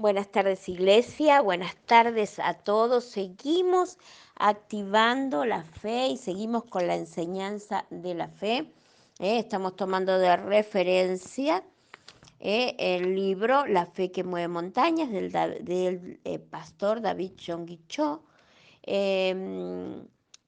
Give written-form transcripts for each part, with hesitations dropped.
Buenas tardes, iglesia. Buenas tardes a todos. Seguimos activando la fe y seguimos con la enseñanza de la fe. Estamos tomando de referencia el libro La fe que mueve montañas del pastor David Yonggi Cho. Em,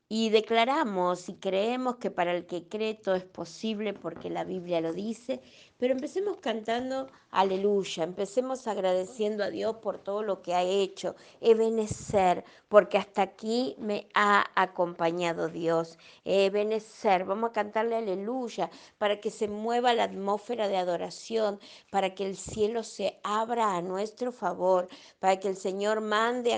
y declaramos y creemos que para el que cree todo es posible porque la Biblia lo dice, pero empecemos cantando aleluya, empecemos agradeciendo a Dios por todo lo que ha hecho, Ebenezer, porque hasta aquí me ha acompañado Dios, Ebenezer, vamos a cantarle aleluya para que se mueva la atmósfera de adoración, para que el cielo se abra a nuestro favor, para que el Señor mande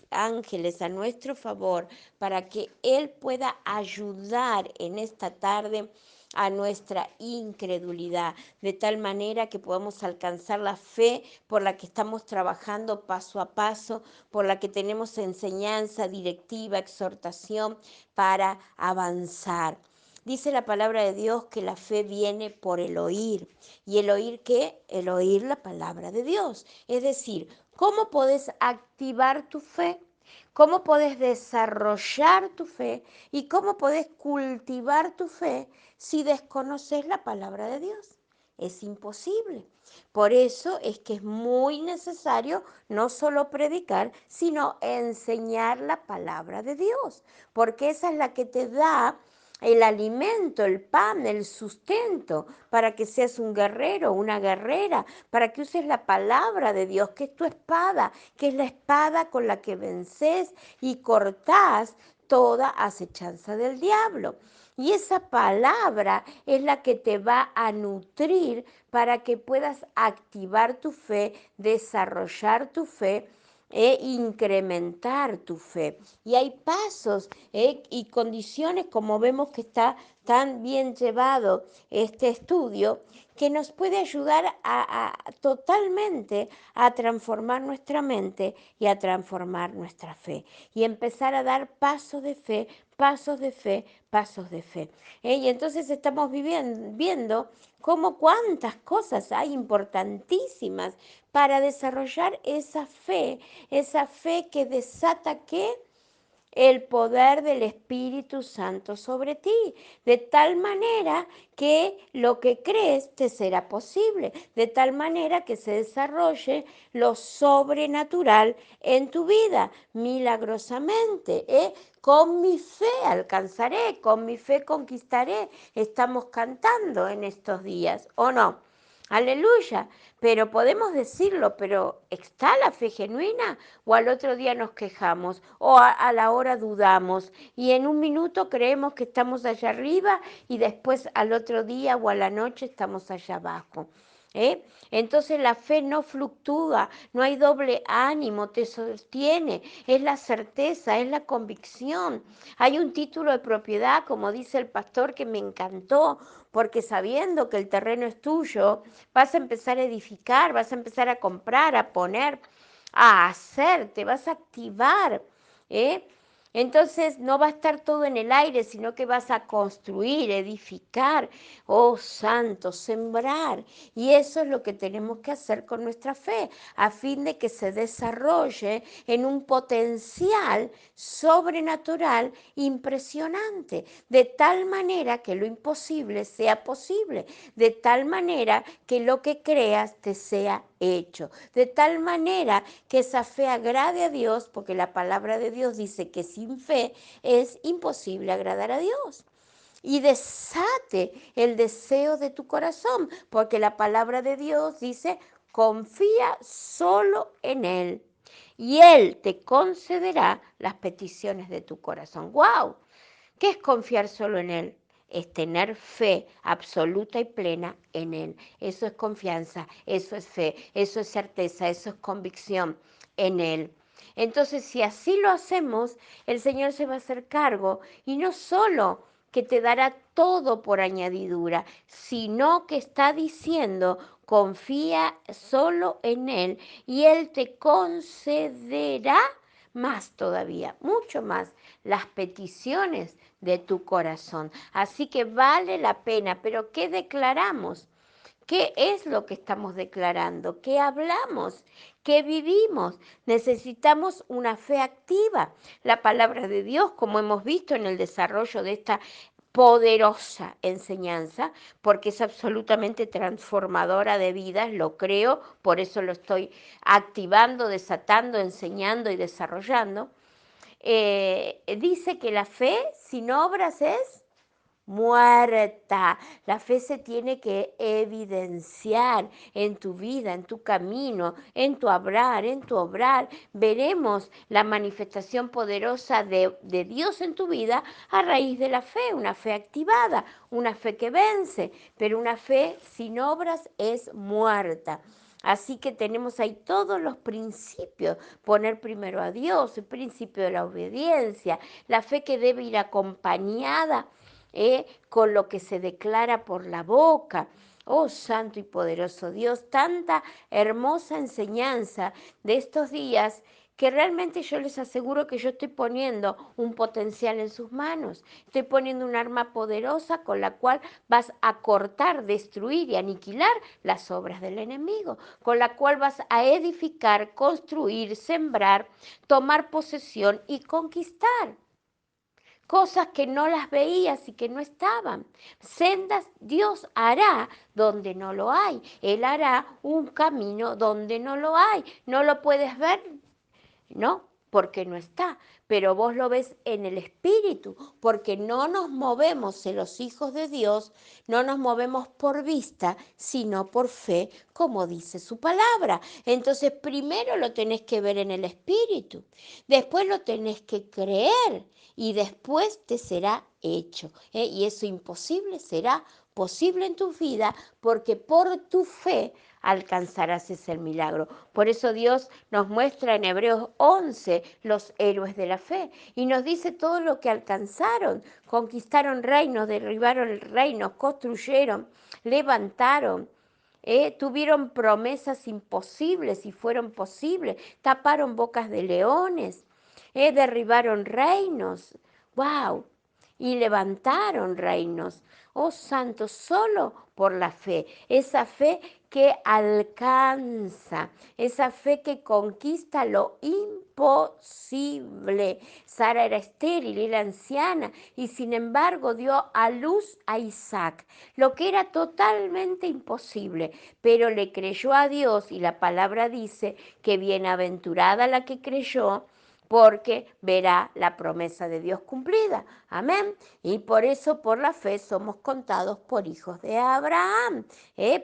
ángeles a nuestro favor, para que Él pueda ayudar en esta tarde a nuestra incredulidad, de tal manera que podamos alcanzar la fe por la que estamos trabajando paso a paso, por la que tenemos enseñanza, directiva, exhortación para avanzar. Dice la palabra de Dios que la fe viene por el oír. ¿Y el oír qué? El oír la palabra de Dios. Es decir, ¿cómo podés activar tu fe? ¿Cómo podés desarrollar tu fe? ¿Y cómo podés cultivar tu fe si desconoces la palabra de Dios? Es imposible. Por eso es que es muy necesario no solo predicar, sino enseñar la palabra de Dios, porque esa es la que te da el alimento, el pan, el sustento, para que seas un guerrero, una guerrera, para que uses la palabra de Dios, que es tu espada, que es la espada con la que vences y cortás toda acechanza del diablo. Y esa palabra es la que te va a nutrir para que puedas activar tu fe, desarrollar tu fe e incrementar tu fe. Y hay pasos y condiciones, como vemos que está tan bien llevado este estudio, que nos puede ayudar totalmente a transformar nuestra mente y a transformar nuestra fe. Y empezar a dar pasos de fe, pasos de fe, pasos de fe. Y entonces estamos viendo cómo cuántas cosas hay importantísimas para desarrollar esa fe que desata ¿qué? El poder del Espíritu Santo sobre ti, de tal manera que lo que crees te será posible, de tal manera que se desarrolle lo sobrenatural en tu vida, milagrosamente. Con mi fe alcanzaré, con mi fe conquistaré. Estamos cantando en estos días, ¿o no? Aleluya, pero podemos decirlo, pero ¿está la fe genuina? O al otro día nos quejamos, o a la hora dudamos, y en un minuto creemos que estamos allá arriba y después al otro día o a la noche estamos allá abajo. Entonces la fe no fluctúa, no hay doble ánimo, te sostiene, es la certeza, es la convicción. Hay un título de propiedad, como dice el pastor, que me encantó, porque sabiendo que el terreno es tuyo, vas a empezar a edificar, vas a empezar a comprar, a poner, a hacer, te vas a activar, ¿eh? Entonces no va a estar todo en el aire, sino que vas a construir, edificar, oh santo, sembrar. Y eso es lo que tenemos que hacer con nuestra fe, a fin de que se desarrolle en un potencial sobrenatural impresionante, de tal manera que lo imposible sea posible, de tal manera que lo que creas te sea hecho, de tal manera que esa fe agrade a Dios, porque la palabra de Dios dice que sin fe es imposible agradar a Dios. Y desate el deseo de tu corazón, porque la palabra de Dios dice, confía solo en Él y Él te concederá las peticiones de tu corazón. ¡Wow! ¿Qué es confiar solo en Él? Es tener fe absoluta y plena en Él. Eso es confianza, eso es fe, eso es certeza, eso es convicción en Él. Entonces, si así lo hacemos, el Señor se va a hacer cargo y no solo que te dará todo por añadidura, sino que está diciendo, confía solo en Él y Él te concederá más todavía, mucho más, las peticiones de tu corazón. Así que vale la pena, pero ¿qué declaramos? ¿Qué es lo que estamos declarando? ¿Qué hablamos? ¿Qué vivimos? Necesitamos una fe activa. La palabra de Dios, como hemos visto en el desarrollo de esta poderosa enseñanza, porque es absolutamente transformadora de vidas, lo creo, por eso lo estoy activando, desatando, enseñando y desarrollando. Dice que la fe sin obras es muerta. La fe se tiene que evidenciar en tu vida, en tu camino, en tu hablar, en tu obrar. Veremos la manifestación poderosa de Dios en tu vida a raíz de la fe, una fe activada, una fe que vence, pero una fe sin obras es muerta. Así que tenemos ahí todos los principios, poner primero a Dios, el principio de la obediencia, la fe que debe ir acompañada con lo que se declara por la boca. Oh, santo y poderoso Dios, tanta hermosa enseñanza de estos días que realmente yo les aseguro que yo estoy poniendo un potencial en sus manos. Estoy poniendo un arma poderosa con la cual vas a cortar, destruir y aniquilar las obras del enemigo, con la cual vas a edificar, construir, sembrar, tomar posesión y conquistar cosas que no las veías y que no estaban. Sendas Dios hará donde no lo hay. Él hará un camino donde no lo hay. ¿No lo puedes ver? No, porque no está. Pero vos lo ves en el espíritu, porque no nos movemos en los hijos de Dios, no nos movemos por vista, sino por fe, como dice su palabra. Entonces, primero lo tenés que ver en el espíritu, después lo tenés que creer y después te será hecho. Y eso imposible será posible en tu vida porque por tu fe alcanzarás ese milagro. Por eso Dios nos muestra en Hebreos 11 los héroes de la fe y nos dice todo lo que alcanzaron. Conquistaron reinos, derribaron reinos, construyeron, levantaron. Tuvieron promesas imposibles y fueron posibles, taparon bocas de leones, derribaron reinos, wow, y levantaron reinos. Oh santo, solo por la fe, esa fe que alcanza, esa fe que conquista lo imposible. Sara era estéril, era anciana y sin embargo dio a luz a Isaac, lo que era totalmente imposible, pero le creyó a Dios y la palabra dice que bienaventurada la que creyó, porque verá la promesa de Dios cumplida. Amén. Y por eso, por la fe, somos contados por hijos de Abraham.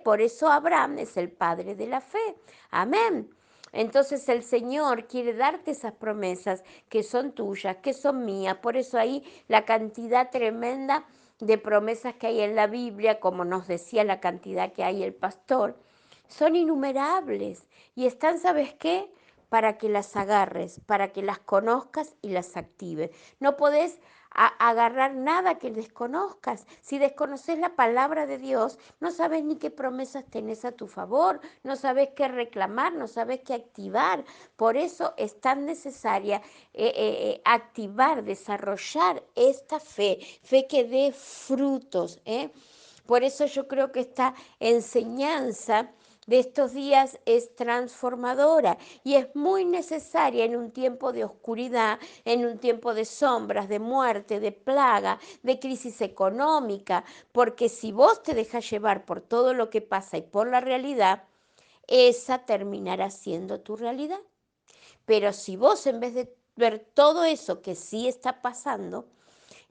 Por eso Abraham es el padre de la fe. Amén. Entonces el Señor quiere darte esas promesas que son tuyas, que son mías. Por eso ahí la cantidad tremenda de promesas que hay en la Biblia, como nos decía la cantidad que hay el pastor, son innumerables. Y están, ¿sabes qué? Para que las agarres, para que las conozcas y las actives. No podés agarrar nada que desconozcas. Si desconoces la palabra de Dios, no sabes ni qué promesas tenés a tu favor, no sabes qué reclamar, no sabes qué activar. Por eso es tan necesaria activar, desarrollar esta fe, fe que dé frutos. Por eso yo creo que esta enseñanza de estos días es transformadora y es muy necesaria en un tiempo de oscuridad, en un tiempo de sombras, de muerte, de plaga, de crisis económica, porque si vos te dejas llevar por todo lo que pasa y por la realidad, esa terminará siendo tu realidad. Pero si vos en vez de ver todo eso que sí está pasando,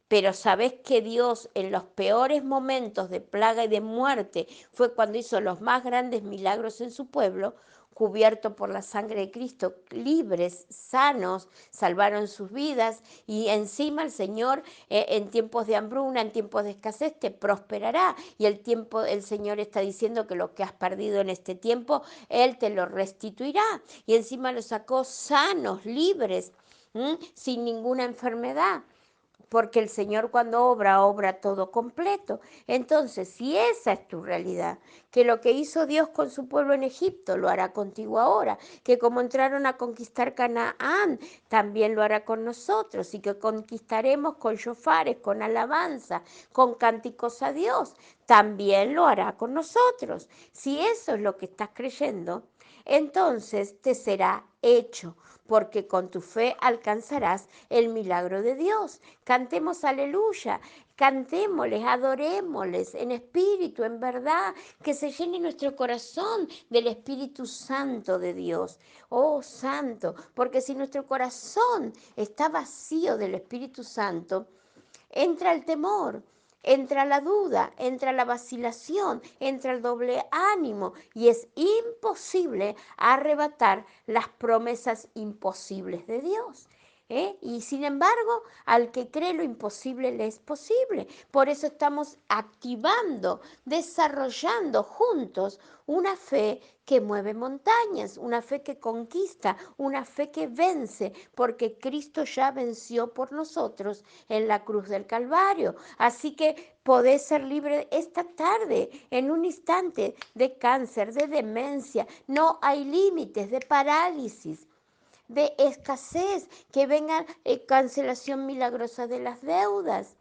pero sabés que Dios en los peores momentos de plaga y de muerte fue cuando hizo los más grandes milagros en su pueblo, cubierto por la sangre de Cristo, libres, sanos, salvaron sus vidas y encima el Señor en tiempos de hambruna, en tiempos de escasez te prosperará y el Señor está diciendo que lo que has perdido en este tiempo Él te lo restituirá y encima los sacó sanos, libres, sin ninguna enfermedad. porque el Señor cuando obra, obra todo completo. Entonces, si esa es tu realidad, que lo que hizo Dios con su pueblo en Egipto lo hará contigo ahora, que como entraron a conquistar Canaán, también lo hará con nosotros, y que conquistaremos con shofares, con alabanza, con cánticos a Dios, también lo hará con nosotros. Si eso es lo que estás creyendo, entonces te será hecho, porque con tu fe alcanzarás el milagro de Dios. Cantemos aleluya, cantémosles, adorémosles en espíritu, en verdad, que se llene nuestro corazón del Espíritu Santo de Dios. Oh Santo, porque si nuestro corazón está vacío del Espíritu Santo, entra el temor, entra la duda, entra la vacilación, entra el doble ánimo y es imposible arrebatar las promesas imposibles de Dios. Y sin embargo, al que cree lo imposible le es posible. Por eso estamos activando, desarrollando juntos una fe que mueve montañas, una fe que conquista, una fe que vence, porque Cristo ya venció por nosotros en la cruz del Calvario. Así que podés ser libre esta tarde, en un instante, de cáncer, de demencia. No hay límites, de parálisis, de escasez, que venga cancelación milagrosa de las deudas.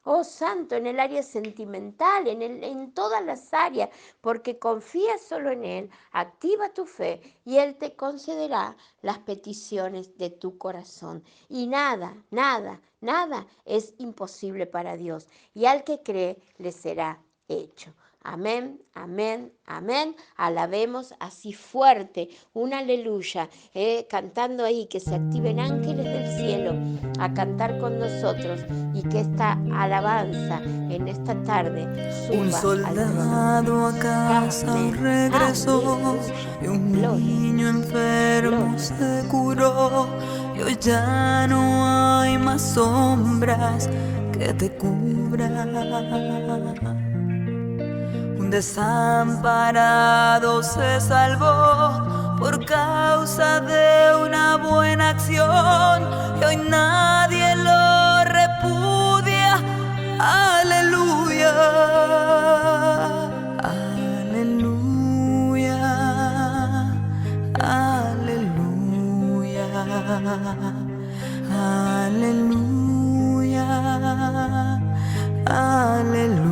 Oh Santo, en el área sentimental, en todas las áreas, porque confía solo en Él, activa tu fe y Él te concederá las peticiones de tu corazón. Y nada, nada, nada es imposible para Dios. Y al que cree, le será hecho. Amén, amén, amén. Alabemos así fuerte, un aleluya, cantando ahí, que se activen ángeles del cielo a cantar con nosotros y que esta alabanza en esta tarde Un suba al trono. soldado a casa Amén. regresó Aleluya. y un Gloria. niño enfermo Gloria. se curó. Y hoy ya no hay más sombras que te cubran. Un desamparado se salvó por causa de una buena acción y hoy nadie lo repudia. Aleluya, aleluya, aleluya, aleluya, aleluya.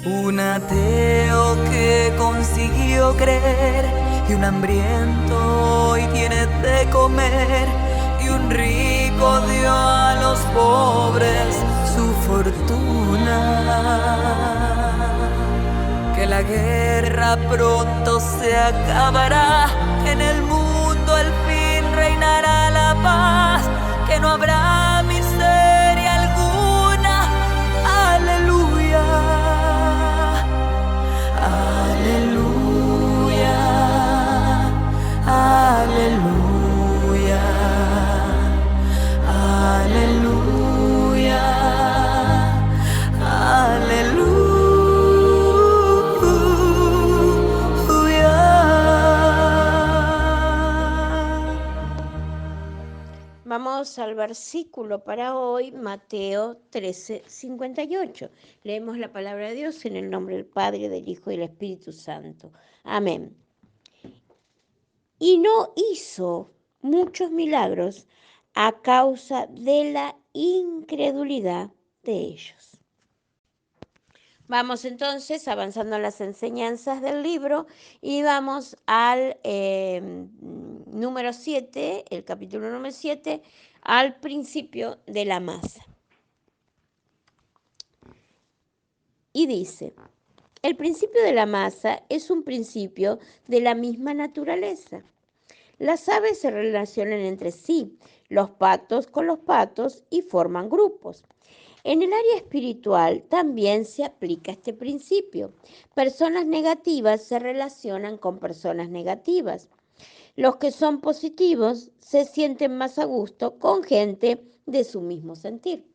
Un ateo que consiguió creer y un hambriento hoy tiene de comer y un rico dio a los pobres su fortuna. Que la guerra pronto se acabará, en el mundo al fin reinará la paz, que no habrá miseria alguna. Aleluya, aleluya, aleluya, aleluya, aleluya. Vamos al versículo para hoy, Mateo 13:58. Leemos la palabra de Dios en el nombre del Padre, del Hijo y del Espíritu Santo. Amén. Y no hizo muchos milagros a causa de la incredulidad de ellos. Vamos entonces avanzando en las enseñanzas del libro y vamos al número 7, el capítulo número 7, al principio de la masa. Y dice, el principio de la masa es un principio de la misma naturaleza. Las aves se relacionan entre sí, los patos con los patos y forman grupos. En el área espiritual también se aplica este principio. Personas negativas se relacionan con personas negativas. Los que son positivos se sienten más a gusto con gente de su mismo sentir.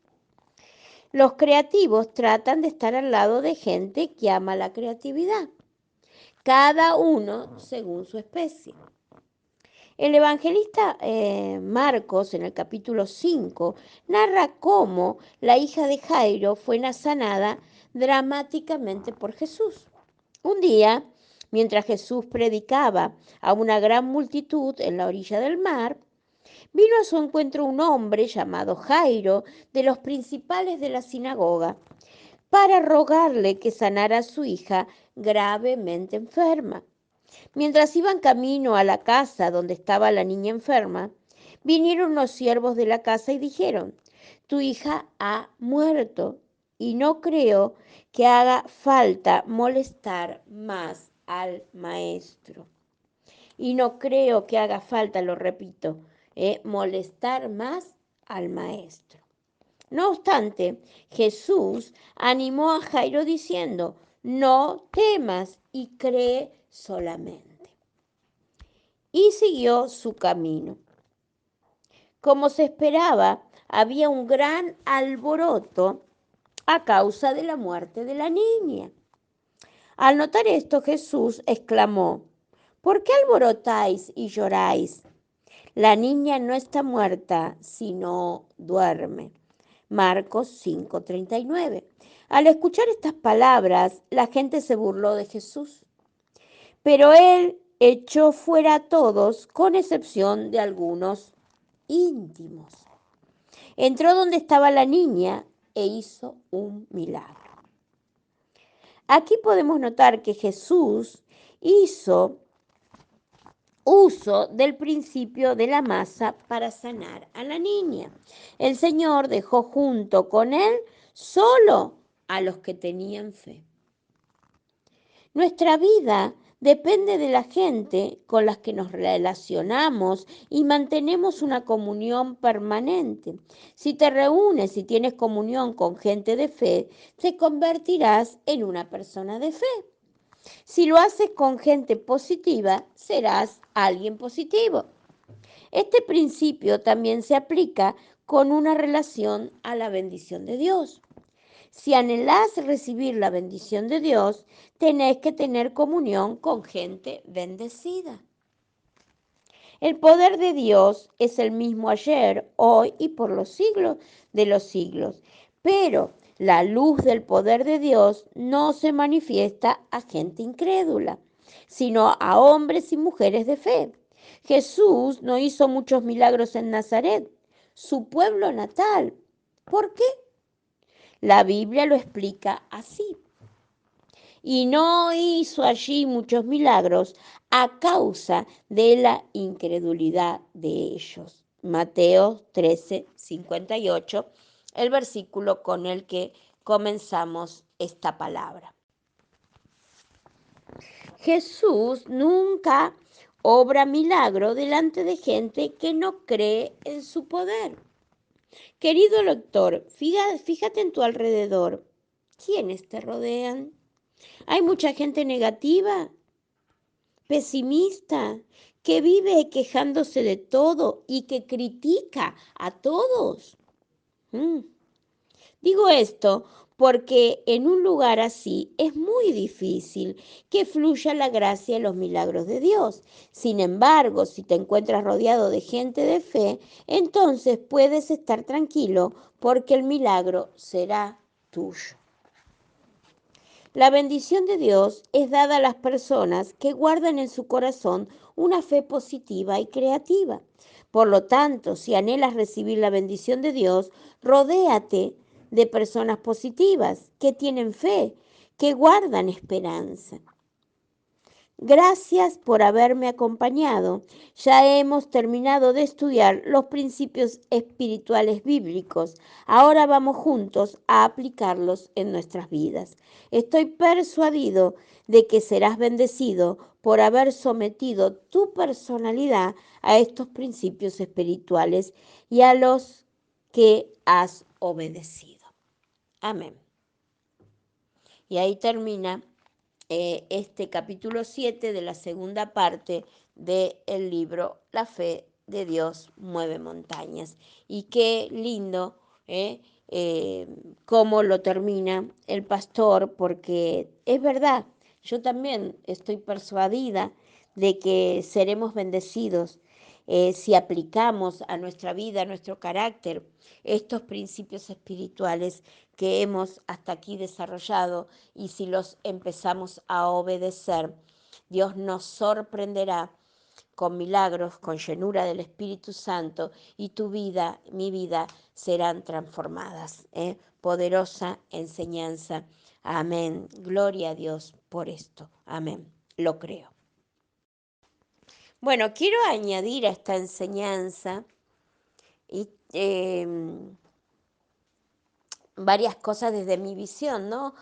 Los creativos tratan de estar al lado de gente que ama la creatividad, cada uno según su especie. El evangelista Marcos, en el capítulo 5, narra cómo la hija de Jairo fue sanada dramáticamente por Jesús. Un día, mientras Jesús predicaba a una gran multitud en la orilla del mar, vino a su encuentro un hombre llamado Jairo, de los principales de la sinagoga, para rogarle que sanara a su hija gravemente enferma. Mientras iban camino a la casa donde estaba la niña enferma, vinieron los siervos de la casa y dijeron: tu hija ha muerto y no creo que haga falta molestar más al maestro. Y no creo que haga falta, lo repito, molestar más al maestro. No obstante, Jesús animó a Jairo diciendo: no temas y cree solamente. Y siguió su camino. Como se esperaba, había un gran alboroto a causa de la muerte de la niña. Al notar esto, Jesús exclamó: ¿por qué alborotáis y lloráis? La niña no está muerta, sino duerme. Marcos 5:39. Al escuchar estas palabras, la gente se burló de Jesús, pero él echó fuera a todos, con excepción de algunos íntimos. Entró donde estaba la niña e hizo un milagro. Aquí podemos notar que Jesús hizo uso del principio de la masa para sanar a la niña. El Señor dejó junto con él solo a los que tenían fe. Nuestra vida depende de la gente con las que nos relacionamos y mantenemos una comunión permanente. Si te reúnes y tienes comunión con gente de fe, te convertirás en una persona de fe. Si lo haces con gente positiva, serás alguien positivo. Este principio también se aplica con una relación a la bendición de Dios. Si anhelás recibir la bendición de Dios, tenés que tener comunión con gente bendecida. El poder de Dios es el mismo ayer, hoy y por los siglos de los siglos. Pero la luz del poder de Dios no se manifiesta a gente incrédula, sino a hombres y mujeres de fe. Jesús no hizo muchos milagros en Nazaret, su pueblo natal. ¿Por qué? La Biblia lo explica así. Y no hizo allí muchos milagros a causa de la incredulidad de ellos. Mateo 13:58, el versículo con el que comenzamos esta palabra. Jesús nunca obra milagro delante de gente que no cree en su poder. Querido lector, fíjate en tu alrededor. ¿Quiénes te rodean? Hay mucha gente negativa, pesimista, que vive quejándose de todo y que critica a todos. Digo esto porque en un lugar así es muy difícil que fluya la gracia y los milagros de Dios. Sin embargo, si te encuentras rodeado de gente de fe, entonces puedes estar tranquilo porque el milagro será tuyo. La bendición de Dios es dada a las personas que guardan en su corazón una fe positiva y creativa. Por lo tanto, si anhelas recibir la bendición de Dios, rodéate de personas positivas, que tienen fe, que guardan esperanza. Gracias por haberme acompañado. Ya hemos terminado de estudiar los principios espirituales bíblicos. Ahora vamos juntos a aplicarlos en nuestras vidas. Estoy persuadido de que serás bendecido por haber sometido tu personalidad a estos principios espirituales y a los que has obedecido. Amén. Y ahí termina este capítulo 7 de la segunda parte del libro La fe de Dios mueve montañas. Y qué lindo cómo lo termina el pastor, porque es verdad, yo también estoy persuadida de que seremos bendecidos si aplicamos a nuestra vida, a nuestro carácter, estos principios espirituales que hemos hasta aquí desarrollado, y si los empezamos a obedecer, Dios nos sorprenderá con milagros, con llenura del Espíritu Santo, y tu vida, mi vida, serán transformadas. Poderosa enseñanza. Amén. Gloria a Dios por esto. Amén. Lo creo. Bueno, quiero añadir a esta enseñanza y, varias cosas desde mi visión, ¿no?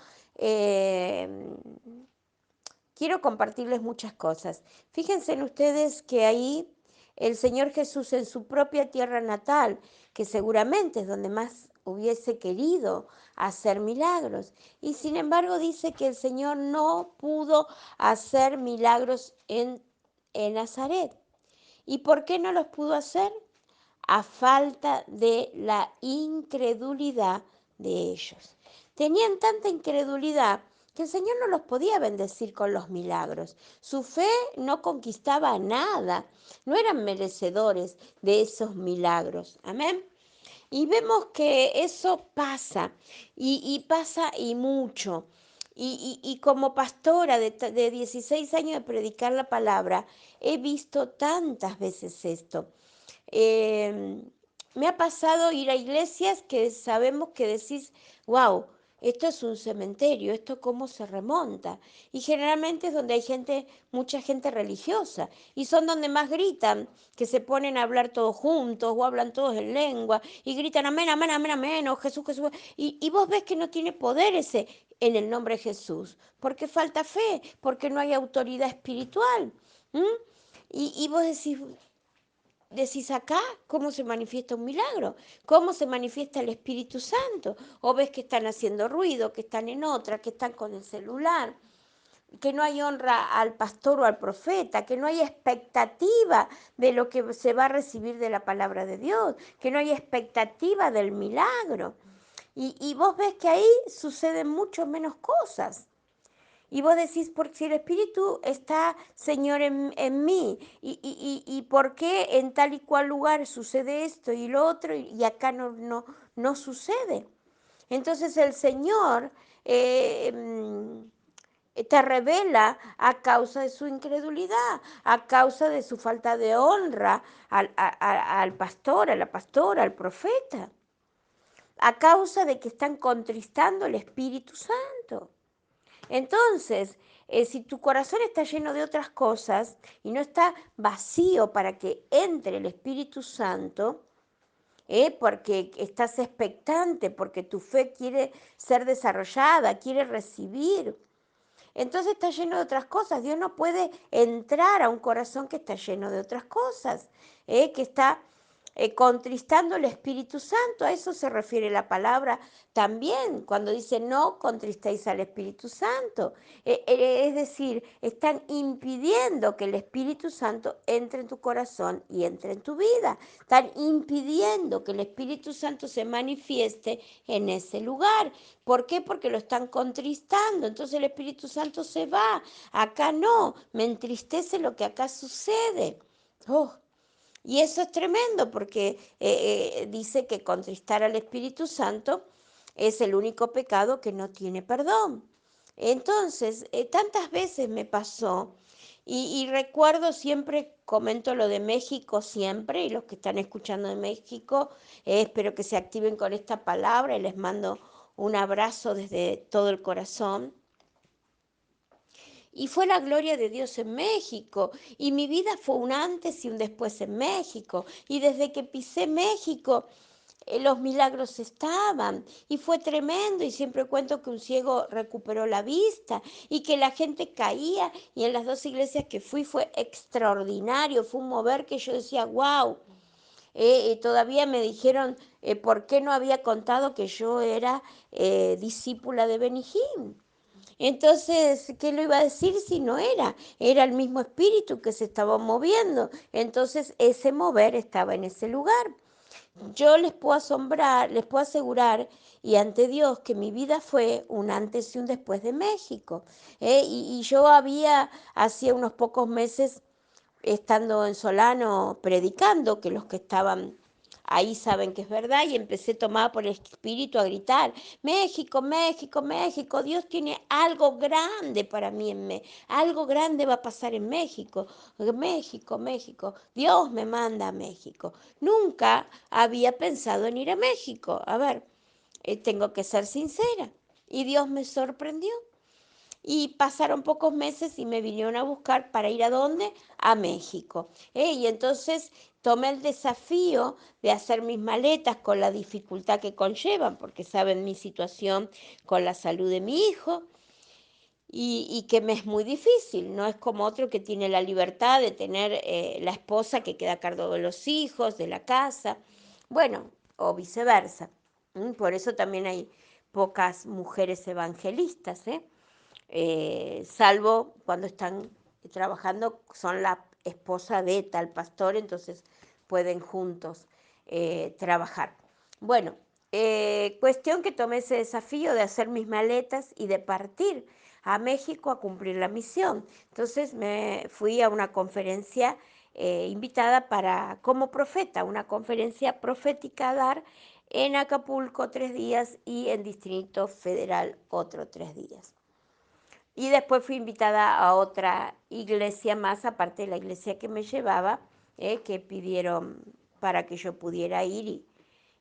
Quiero compartirles muchas cosas. Fíjense en ustedes que ahí el Señor Jesús, en su propia tierra natal, que seguramente es donde más hubiese querido hacer milagros, y sin embargo dice que el Señor no pudo hacer milagros en Nazaret. ¿Y por qué no los pudo hacer? A falta de la incredulidad de ellos. Tenían tanta incredulidad que el Señor no los podía bendecir con los milagros. Su fe no conquistaba nada, no eran merecedores de esos milagros. Amén. Y vemos que eso pasa, y pasa y mucho. Y como pastora de 16 años de predicar la palabra, he visto tantas veces esto. Eh, Me ha pasado ir a iglesias que sabemos que decís, wow, esto es un cementerio, esto cómo se remonta. Y generalmente es donde hay gente, mucha gente religiosa, y son donde más gritan, que se ponen a hablar todos juntos o hablan todos en lengua y gritan amén, amén, amén, amén, o Jesús, Jesús. Y vos ves que no tiene poder ese en el nombre de Jesús, porque falta fe, porque no hay autoridad espiritual. ¿Mm? Y vos decís acá cómo se manifiesta un milagro, cómo se manifiesta el Espíritu Santo, o ves que están haciendo ruido, que están en otra, que están con el celular, que no hay honra al pastor o al profeta, que no hay expectativa de lo que se va a recibir de la palabra de Dios, que no hay expectativa del milagro. Y vos ves que ahí suceden mucho menos cosas. Y vos decís, porque si el Espíritu está, Señor, en mí, y por qué en tal y cual lugar sucede esto y lo otro, y acá no sucede. Entonces el Señor te revela a causa de su incredulidad, a causa de su falta de honra al pastor, a la pastora, al profeta, a causa de que están contristando el Espíritu Santo. Entonces, si tu corazón está lleno de otras cosas y no está vacío para que entre el Espíritu Santo, porque estás expectante, porque tu fe quiere ser desarrollada, quiere recibir, entonces está lleno de otras cosas. Dios no puede entrar a un corazón que está lleno de otras cosas, que está contristando el Espíritu Santo. A eso se refiere la palabra también, cuando dice no contristéis al Espíritu Santo. Es decir, están impidiendo que el Espíritu Santo entre en tu corazón y entre en tu vida. Están impidiendo que el Espíritu Santo se manifieste en ese lugar. ¿Por qué? Porque lo están contristando. Entonces el Espíritu Santo se va. Acá no. Me entristece lo que acá sucede. Oh, y eso es tremendo porque dice que contristar al Espíritu Santo es el único pecado que no tiene perdón. Entonces, tantas veces me pasó, y recuerdo siempre, comento lo de México siempre, y los que están escuchando de México, espero que se activen con esta palabra y les mando un abrazo desde todo el corazón. Y fue la gloria de Dios en México. Y mi vida fue un antes y un después en México. Y desde que pisé México, los milagros estaban. Y fue tremendo. Y siempre cuento que un ciego recuperó la vista y que la gente caía. Y en las dos iglesias que fui fue extraordinario. Fue un mover que yo decía, wow. Todavía me dijeron por qué no había contado que yo era discípula de Benny Hinn. Entonces, ¿qué lo iba a decir si no era? Era el mismo espíritu que se estaba moviendo. Entonces, ese mover estaba en ese lugar. Yo les puedo asegurar, y ante Dios, que mi vida fue un antes y un después de México. Y yo hacía unos pocos meses, estando en Solano predicando, que los que estaban ahí saben que es verdad, y empecé tomada por el espíritu a gritar, México, México, México, Dios tiene algo grande para mí algo grande va a pasar en México, México, México, Dios me manda a México. Nunca había pensado en ir a México. A ver, tengo que ser sincera, y Dios me sorprendió. Y pasaron pocos meses y me vinieron a buscar para ir a dónde? A México. Y entonces tomé el desafío de hacer mis maletas con la dificultad que conllevan, porque saben mi situación con la salud de mi hijo. Y que me es muy difícil, no es como otro que tiene la libertad de tener la esposa que queda a cargo de los hijos, de la casa, bueno, o viceversa. Por eso también hay pocas mujeres evangelistas, salvo cuando están trabajando, son la esposa de tal pastor, entonces pueden juntos trabajar. Bueno, cuestión que tomé ese desafío de hacer mis maletas y de partir a México a cumplir la misión. Entonces me fui a una conferencia invitada como profeta, una conferencia profética a dar en Acapulco 3 días y en Distrito Federal otro 3 días. Y después fui invitada a otra iglesia más, aparte de la iglesia que me llevaba, que pidieron para que yo pudiera ir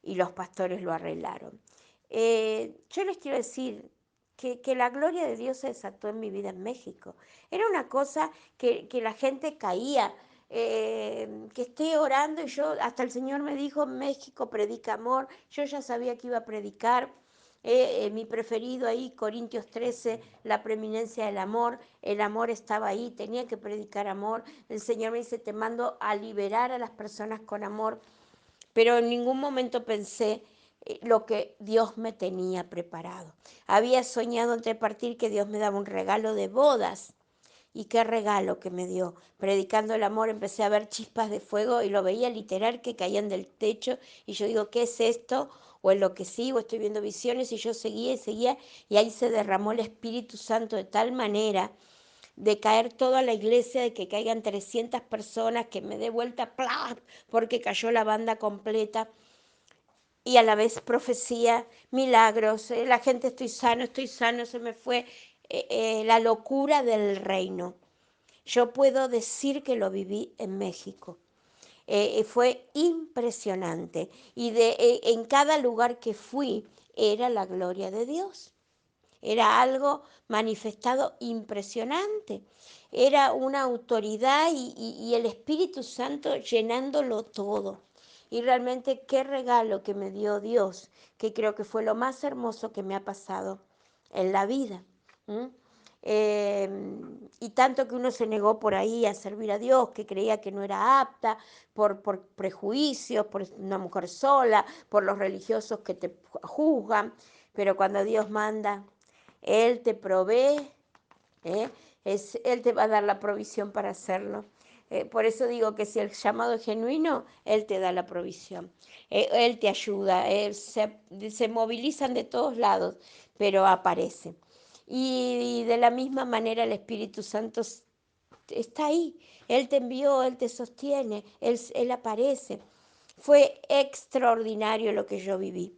y los pastores lo arreglaron. Yo les quiero decir que la gloria de Dios se desató en mi vida en México. Era una cosa que la gente caía, que esté orando y yo, hasta el Señor me dijo, México predica amor, yo ya sabía que iba a predicar. Mi preferido ahí, Corintios 13, la preeminencia del amor, el amor estaba ahí, tenía que predicar amor. El Señor me dice, te mando a liberar a las personas con amor, pero en ningún momento pensé lo que Dios me tenía preparado. Había soñado antes de partir que Dios me daba un regalo de bodas. Y qué regalo que me dio. Predicando el amor empecé a ver chispas de fuego y lo veía literal que caían del techo y yo digo, ¿qué es esto? O enloquecí o estoy viendo visiones y yo seguía y seguía y ahí se derramó el Espíritu Santo de tal manera de caer toda la iglesia, de que caigan 300 personas, que me dé vuelta, ¡plá! Porque cayó la banda completa y a la vez profecía, milagros, la gente estoy sano, se me fue la locura del reino. Yo puedo decir que lo viví en México. Fue impresionante y en cada lugar que fui era la gloria de Dios. Era algo manifestado impresionante. Era una autoridad y el Espíritu Santo llenándolo todo. Y realmente qué regalo que me dio Dios, que creo que fue lo más hermoso que me ha pasado en la vida. Eh, y tanto que uno se negó por ahí a servir a Dios, que creía que no era apta, por prejuicios, por una mujer sola, por los religiosos que te juzgan, pero cuando Dios manda, Él te provee, ¿eh? Él te va a dar la provisión para hacerlo. Por eso digo que si el llamado es genuino, Él te da la provisión. Él te ayuda, se movilizan de todos lados, pero aparece. Y de la misma manera el Espíritu Santo está ahí. Él te envió, Él te sostiene, Él aparece. Fue extraordinario lo que yo viví.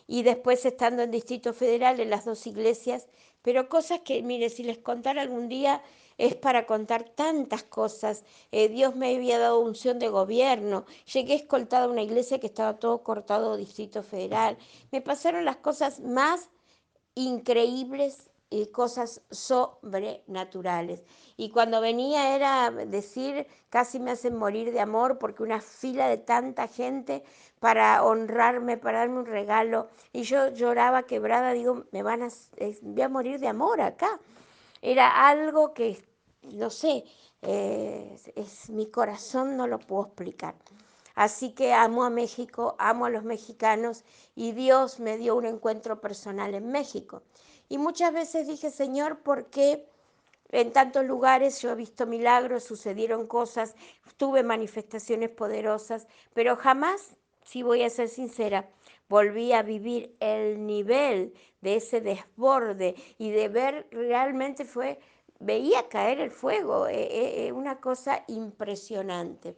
Y después estando en Distrito Federal, en las dos iglesias, pero cosas que, mire, si les contara algún día es para contar tantas cosas. Dios me había dado unción de gobierno. Llegué escoltada a una iglesia que estaba todo cortado, Distrito Federal. Me pasaron las cosas más increíbles y cosas sobrenaturales. Y cuando venía era decir, casi me hacen morir de amor porque una fila de tanta gente para honrarme, para darme un regalo. Y yo lloraba quebrada, digo, voy a morir de amor acá. Era algo que, no sé, mi corazón no lo puedo explicar. Así que amo a México, amo a los mexicanos y Dios me dio un encuentro personal en México. Y muchas veces dije, Señor, ¿por qué en tantos lugares yo he visto milagros, sucedieron cosas, tuve manifestaciones poderosas, pero jamás si voy a ser sincera, volví a vivir el nivel de ese desborde y de ver realmente veía caer el fuego, una cosa impresionante.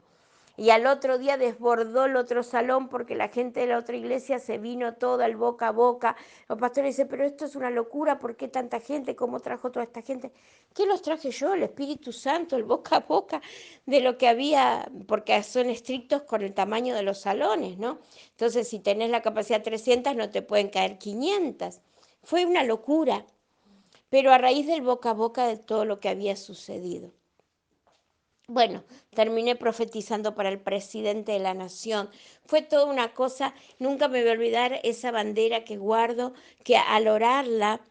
Y al otro día desbordó el otro salón porque la gente de la otra iglesia se vino toda el boca a boca. Los pastores dicen, pero esto es una locura, ¿por qué tanta gente? ¿Cómo trajo toda esta gente? ¿Qué los traje yo? El Espíritu Santo, el boca a boca de lo que había, porque son estrictos con el tamaño de los salones, ¿no? Entonces, si tenés la capacidad 300, no te pueden caer 500. Fue una locura, pero a raíz del boca a boca de todo lo que había sucedido. Bueno, terminé profetizando para el presidente de la nación. Fue toda una cosa, nunca me voy a olvidar esa bandera que guardo, que al orarla,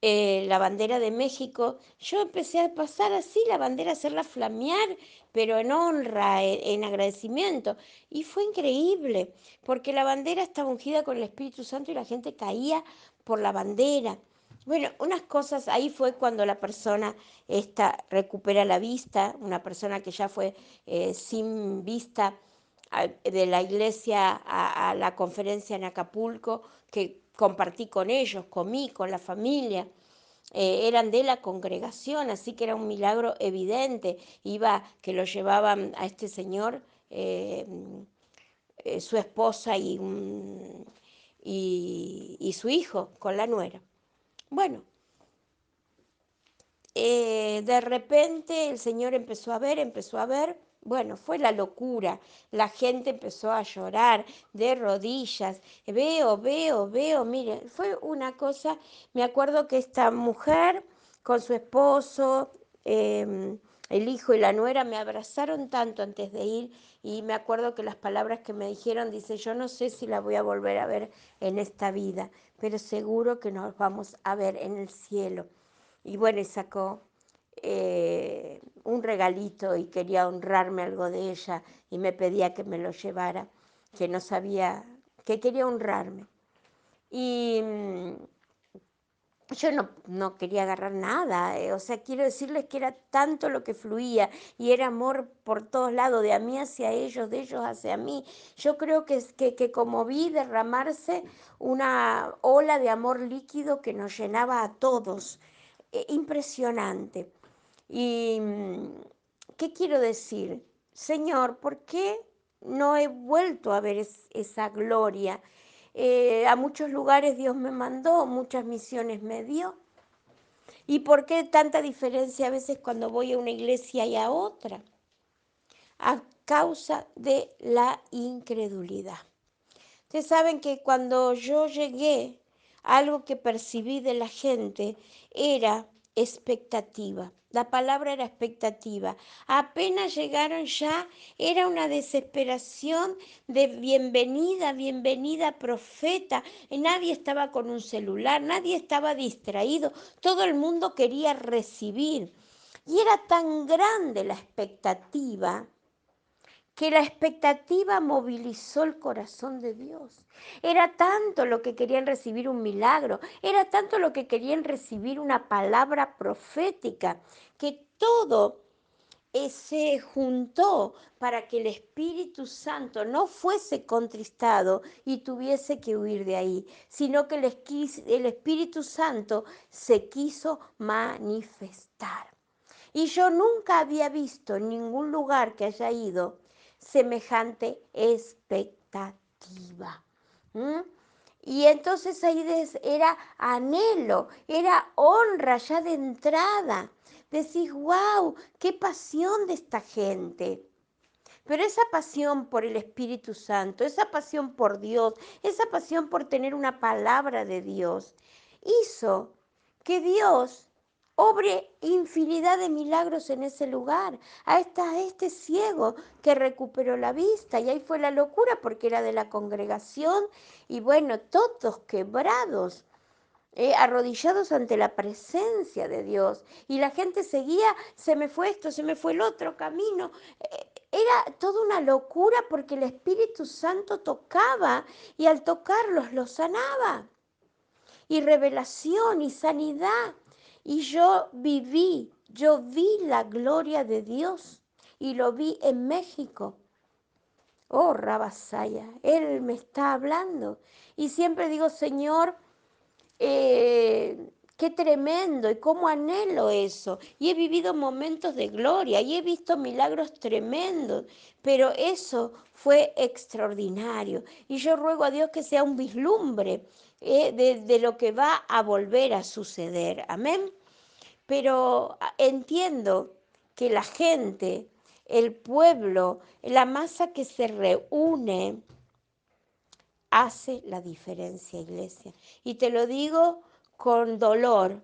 la bandera de México, yo empecé a pasar así la bandera, a hacerla flamear, pero en honra, en agradecimiento. Y fue increíble, porque la bandera estaba ungida con el Espíritu Santo y la gente caía por la bandera. Bueno, unas cosas, ahí fue cuando la persona esta recupera la vista, una persona que ya fue sin vista de la iglesia a la conferencia en Acapulco, que compartí con ellos, comí con la familia. Eran de la congregación, así que era un milagro evidente. Iba que lo llevaban a este señor, su esposa y su hijo con la nuera. Bueno, de repente el Señor empezó a ver, bueno, fue la locura, la gente empezó a llorar de rodillas, veo, mire, fue una cosa, me acuerdo que esta mujer con su esposo, el hijo y la nuera me abrazaron tanto antes de ir y me acuerdo que las palabras que me dijeron, dice, yo no sé si la voy a volver a ver en esta vida, pero seguro que nos vamos a ver en el cielo. Y bueno, y sacó un regalito y quería honrarme algo de ella y me pedía que me lo llevara, que no sabía, que quería honrarme. Y yo no quería agarrar nada, o sea, quiero decirles que era tanto lo que fluía y era amor por todos lados, de a mí hacia ellos, de ellos hacia mí. Yo creo que como vi derramarse una ola de amor líquido que nos llenaba a todos, impresionante. ¿Y qué quiero decir? Señor, ¿por qué no he vuelto a ver esa gloria? A muchos lugares Dios me mandó, muchas misiones me dio. ¿Y por qué tanta diferencia a veces cuando voy a una iglesia y a otra? A causa de la incredulidad. Ustedes saben que cuando yo llegué, algo que percibí de la gente era expectativa. La palabra era expectativa. Apenas llegaron ya, era una desesperación de bienvenida, bienvenida profeta. Nadie estaba con un celular, nadie estaba distraído, todo el mundo quería recibir. Y era tan grande la expectativa que la expectativa movilizó el corazón de Dios. Era tanto lo que querían recibir un milagro, era tanto lo que querían recibir una palabra profética, que todo se juntó para que el Espíritu Santo no fuese contristado y tuviese que huir de ahí, sino que el Espíritu Santo se quiso manifestar. Y yo nunca había visto en ningún lugar que haya ido semejante expectativa. ¿Mm? Y entonces ahí era anhelo, era honra ya de entrada. Decís, wow, qué pasión de esta gente. Pero esa pasión por el Espíritu Santo, esa pasión por Dios, esa pasión por tener una palabra de Dios, hizo que Dios obre infinidad de milagros en ese lugar. A este ciego que recuperó la vista, y ahí fue la locura porque era de la congregación, y bueno, todos quebrados, arrodillados ante la presencia de Dios. Y la gente seguía, se me fue esto, se me fue el otro camino. Era toda una locura porque el Espíritu Santo tocaba y al tocarlos los sanaba. Y revelación y sanidad. Y yo vi la gloria de Dios y lo vi en México. Oh, Rabasaya, Él me está hablando. Y siempre digo, Señor, qué tremendo y cómo anhelo eso. Y he vivido momentos de gloria y he visto milagros tremendos, pero eso fue extraordinario. Y yo ruego a Dios que sea un vislumbre de lo que va a volver a suceder. Amén. Pero entiendo que la gente, el pueblo, la masa que se reúne, hace la diferencia, iglesia. Y te lo digo con dolor,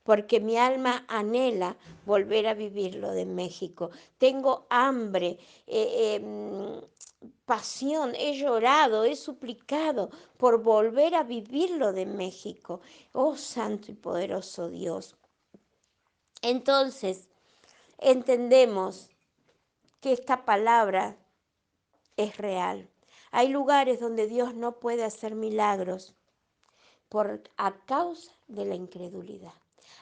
porque mi alma anhela volver a vivir lo de México. Tengo hambre, pasión, he llorado, he suplicado por volver a vivir lo de México. Oh, santo y poderoso Dios. Entonces, entendemos que esta palabra es real. Hay lugares donde Dios no puede hacer milagros a causa de la incredulidad,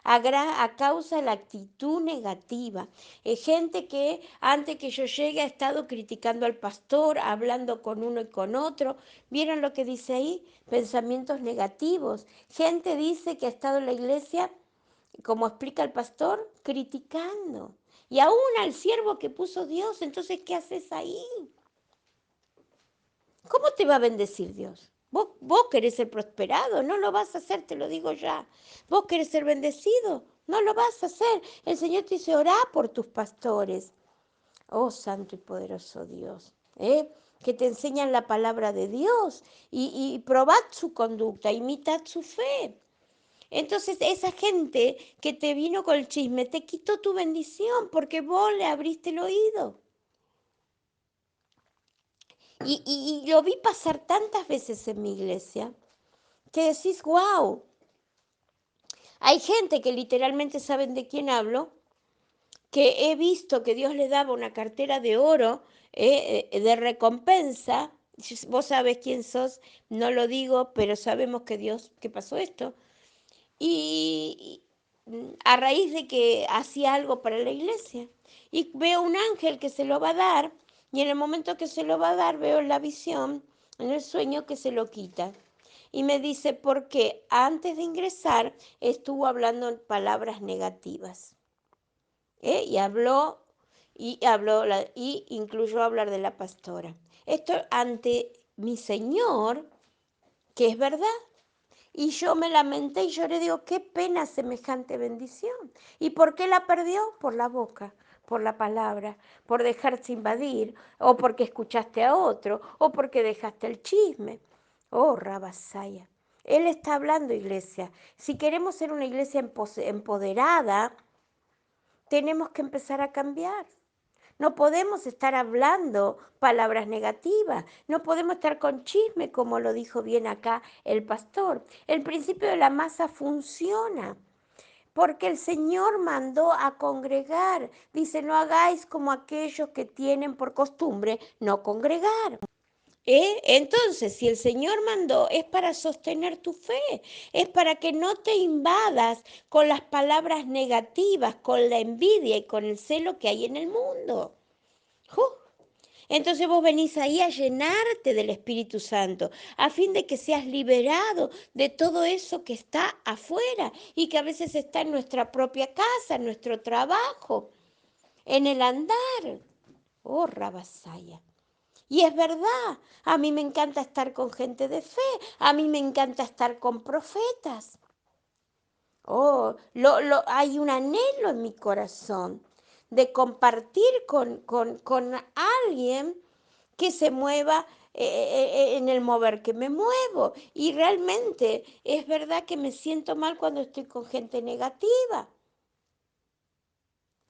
a causa de la actitud negativa. Gente que antes que yo llegue ha estado criticando al pastor, hablando con uno y con otro. ¿Vieron lo que dice ahí? Pensamientos negativos. Gente dice que ha estado en la iglesia, como explica el pastor, criticando. Y aún al siervo que puso Dios. Entonces, ¿qué haces ahí? ¿Cómo te va a bendecir Dios? Vos querés ser prosperado, no lo vas a hacer, te lo digo ya. Vos querés ser bendecido, no lo vas a hacer. El Señor te dice, orá por tus pastores. Oh, santo y poderoso Dios, que te enseñan la palabra de Dios y probad su conducta, imitad su fe. Entonces esa gente que te vino con el chisme te quitó tu bendición porque vos le abriste el oído. Y lo vi pasar tantas veces en mi iglesia que decís, wow, hay gente que literalmente saben de quién hablo, que he visto que Dios le daba una cartera de oro de recompensa. Vos sabés quién sos, no lo digo, pero sabemos que Dios, que pasó esto. Y a raíz de que hacía algo para la iglesia. Y veo un ángel que se lo va a dar, y en el momento que se lo va a dar, veo en la visión, en el sueño, que se lo quita. Y me dice, porque antes de ingresar estuvo hablando en palabras negativas. Y y incluyó hablar de la pastora. Esto ante mi Señor, que es verdad. Y yo me lamenté y lloré, digo, qué pena semejante bendición. ¿Y por qué la perdió? Por la boca, por la palabra, por dejarse invadir, o porque escuchaste a otro, o porque dejaste el chisme. Oh, Rabasaya. Él está hablando, iglesia. Si queremos ser una iglesia empoderada, tenemos que empezar a cambiar. No podemos estar hablando palabras negativas, no podemos estar con chisme, como lo dijo bien acá el pastor. El principio de la masa funciona porque el Señor mandó a congregar. Dice, no hagáis como aquellos que tienen por costumbre no congregar. Entonces, si el Señor mandó, es para sostener tu fe, es para que no te invadas con las palabras negativas, con la envidia y con el celo que hay en el mundo. Entonces vos venís ahí a llenarte del Espíritu Santo, a fin de que seas liberado de todo eso que está afuera y que a veces está en nuestra propia casa, en nuestro trabajo, en el andar. Oh, Rabasaya. Y es verdad, a mí me encanta estar con gente de fe, a mí me encanta estar con profetas. Oh, hay un anhelo en mi corazón de compartir con alguien que se mueva en el mover que me muevo. Y realmente es verdad que me siento mal cuando estoy con gente negativa.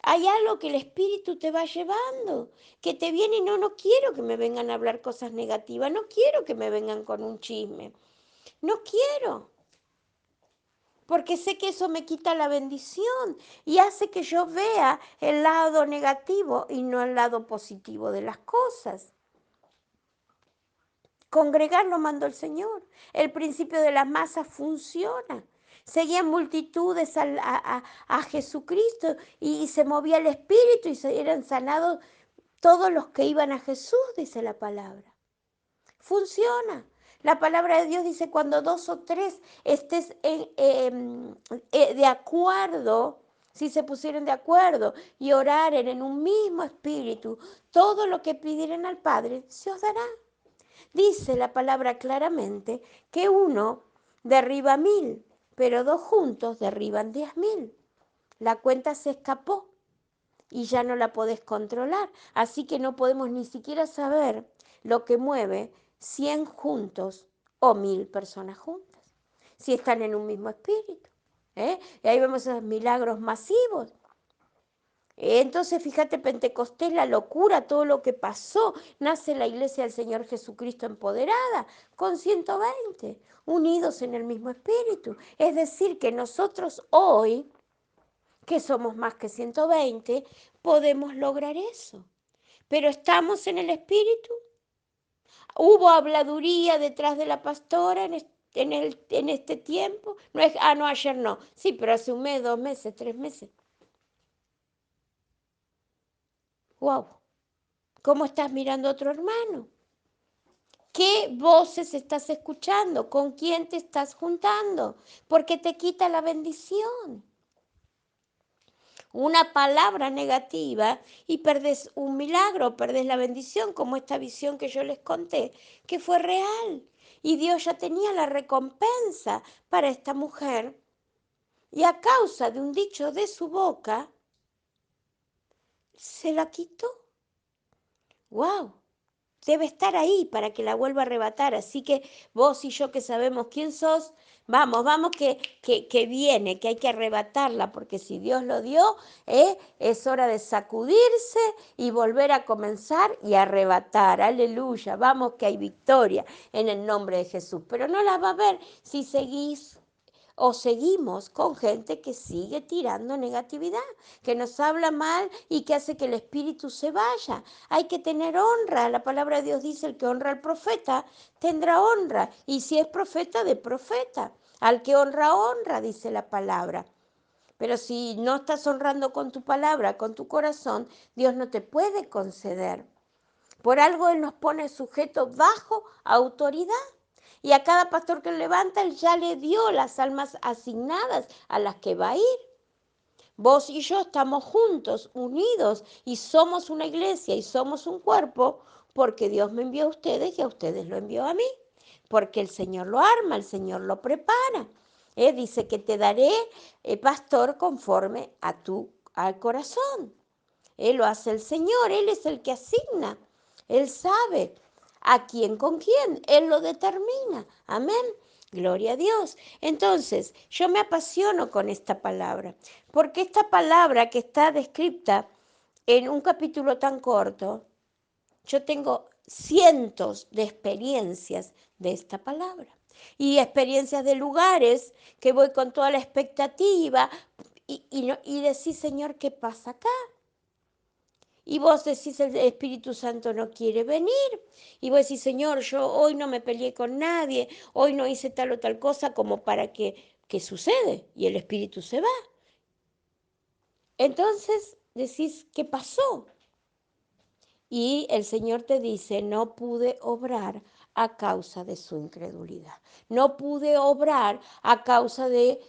Hay algo que el espíritu te va llevando, que te viene y no quiero que me vengan a hablar cosas negativas, no quiero que me vengan con un chisme, no quiero. Porque sé que eso me quita la bendición y hace que yo vea el lado negativo y no el lado positivo de las cosas. Congregar lo mandó el Señor. El principio de las masas funciona. Seguían multitudes a Jesucristo y se movía el Espíritu y eran sanados todos los que iban a Jesús, dice la palabra. Funciona. La palabra de Dios dice, cuando 2 o 3 estés de acuerdo, si se pusieran de acuerdo y oraren en un mismo espíritu, todo lo que pidieren al Padre se os dará. Dice la palabra claramente que uno derriba 1000, pero 2 juntos derriban 10.000. La cuenta se escapó y ya no la podés controlar. Así que no podemos ni siquiera saber lo que mueve 100 juntos o 1000 personas juntas, si están en un mismo espíritu. Y ahí vemos esos milagros masivos. Entonces, fíjate, Pentecostés, la locura, todo lo que pasó, nace la iglesia del Señor Jesucristo empoderada, con 120, unidos en el mismo espíritu. Es decir, que nosotros hoy, que somos más que 120, podemos lograr eso. Pero estamos en el espíritu. Hubo habladuría detrás de la pastora en este tiempo. No es, no, ayer no. Sí, pero hace un mes, 2 meses, 3 meses. Wow. ¿Cómo estás mirando a otro hermano? ¿Qué voces estás escuchando? ¿Con quién te estás juntando? Porque te quita la bendición. Una palabra negativa y perdés un milagro, perdés la bendición, como esta visión que yo les conté, que fue real. Y Dios ya tenía la recompensa para esta mujer. Y a causa de un dicho de su boca, se la quitó. ¡Wow! Debe estar ahí para que la vuelva a arrebatar. Así que vos y yo que sabemos quién sos, vamos, que viene, que hay que arrebatarla, porque si Dios lo dio, es hora de sacudirse y volver a comenzar y arrebatar. Aleluya, vamos que hay victoria en el nombre de Jesús. Pero no la va a ver si seguís o seguimos con gente que sigue tirando negatividad, que nos habla mal y que hace que el espíritu se vaya. Hay que tener honra. La palabra de Dios dice, el que honra al profeta tendrá honra. Y si es profeta, de profeta. Al que honra, honra, dice la palabra. Pero si no estás honrando con tu palabra, con tu corazón, Dios no te puede conceder. Por algo Él nos pone sujetos bajo autoridad. Y a cada pastor que levanta, Él ya le dio las almas asignadas a las que va a ir. Vos y yo estamos juntos, unidos, y somos una iglesia y somos un cuerpo, porque Dios me envió a ustedes y a ustedes lo envió a mí. Porque el Señor lo arma, el Señor lo prepara. Dice que te daré, pastor, conforme al corazón. Él lo hace el Señor, Él es el que asigna. Él sabe a quién con quién, Él lo determina. Amén. Gloria a Dios. Entonces, yo me apasiono con esta palabra, porque esta palabra que está descrita en un capítulo tan corto, yo tengo cientos de experiencias de esta palabra y experiencias de lugares que voy con toda la expectativa y decís, Señor, ¿qué pasa acá? Y vos decís, el Espíritu Santo no quiere venir. Y vos decís, Señor, yo hoy no me peleé con nadie, hoy no hice tal o tal cosa como para que sucede. Y el Espíritu se va. Entonces decís, ¿qué pasó? Y el Señor te dice, no pude obrar a causa de su incredulidad. No pude obrar a causa de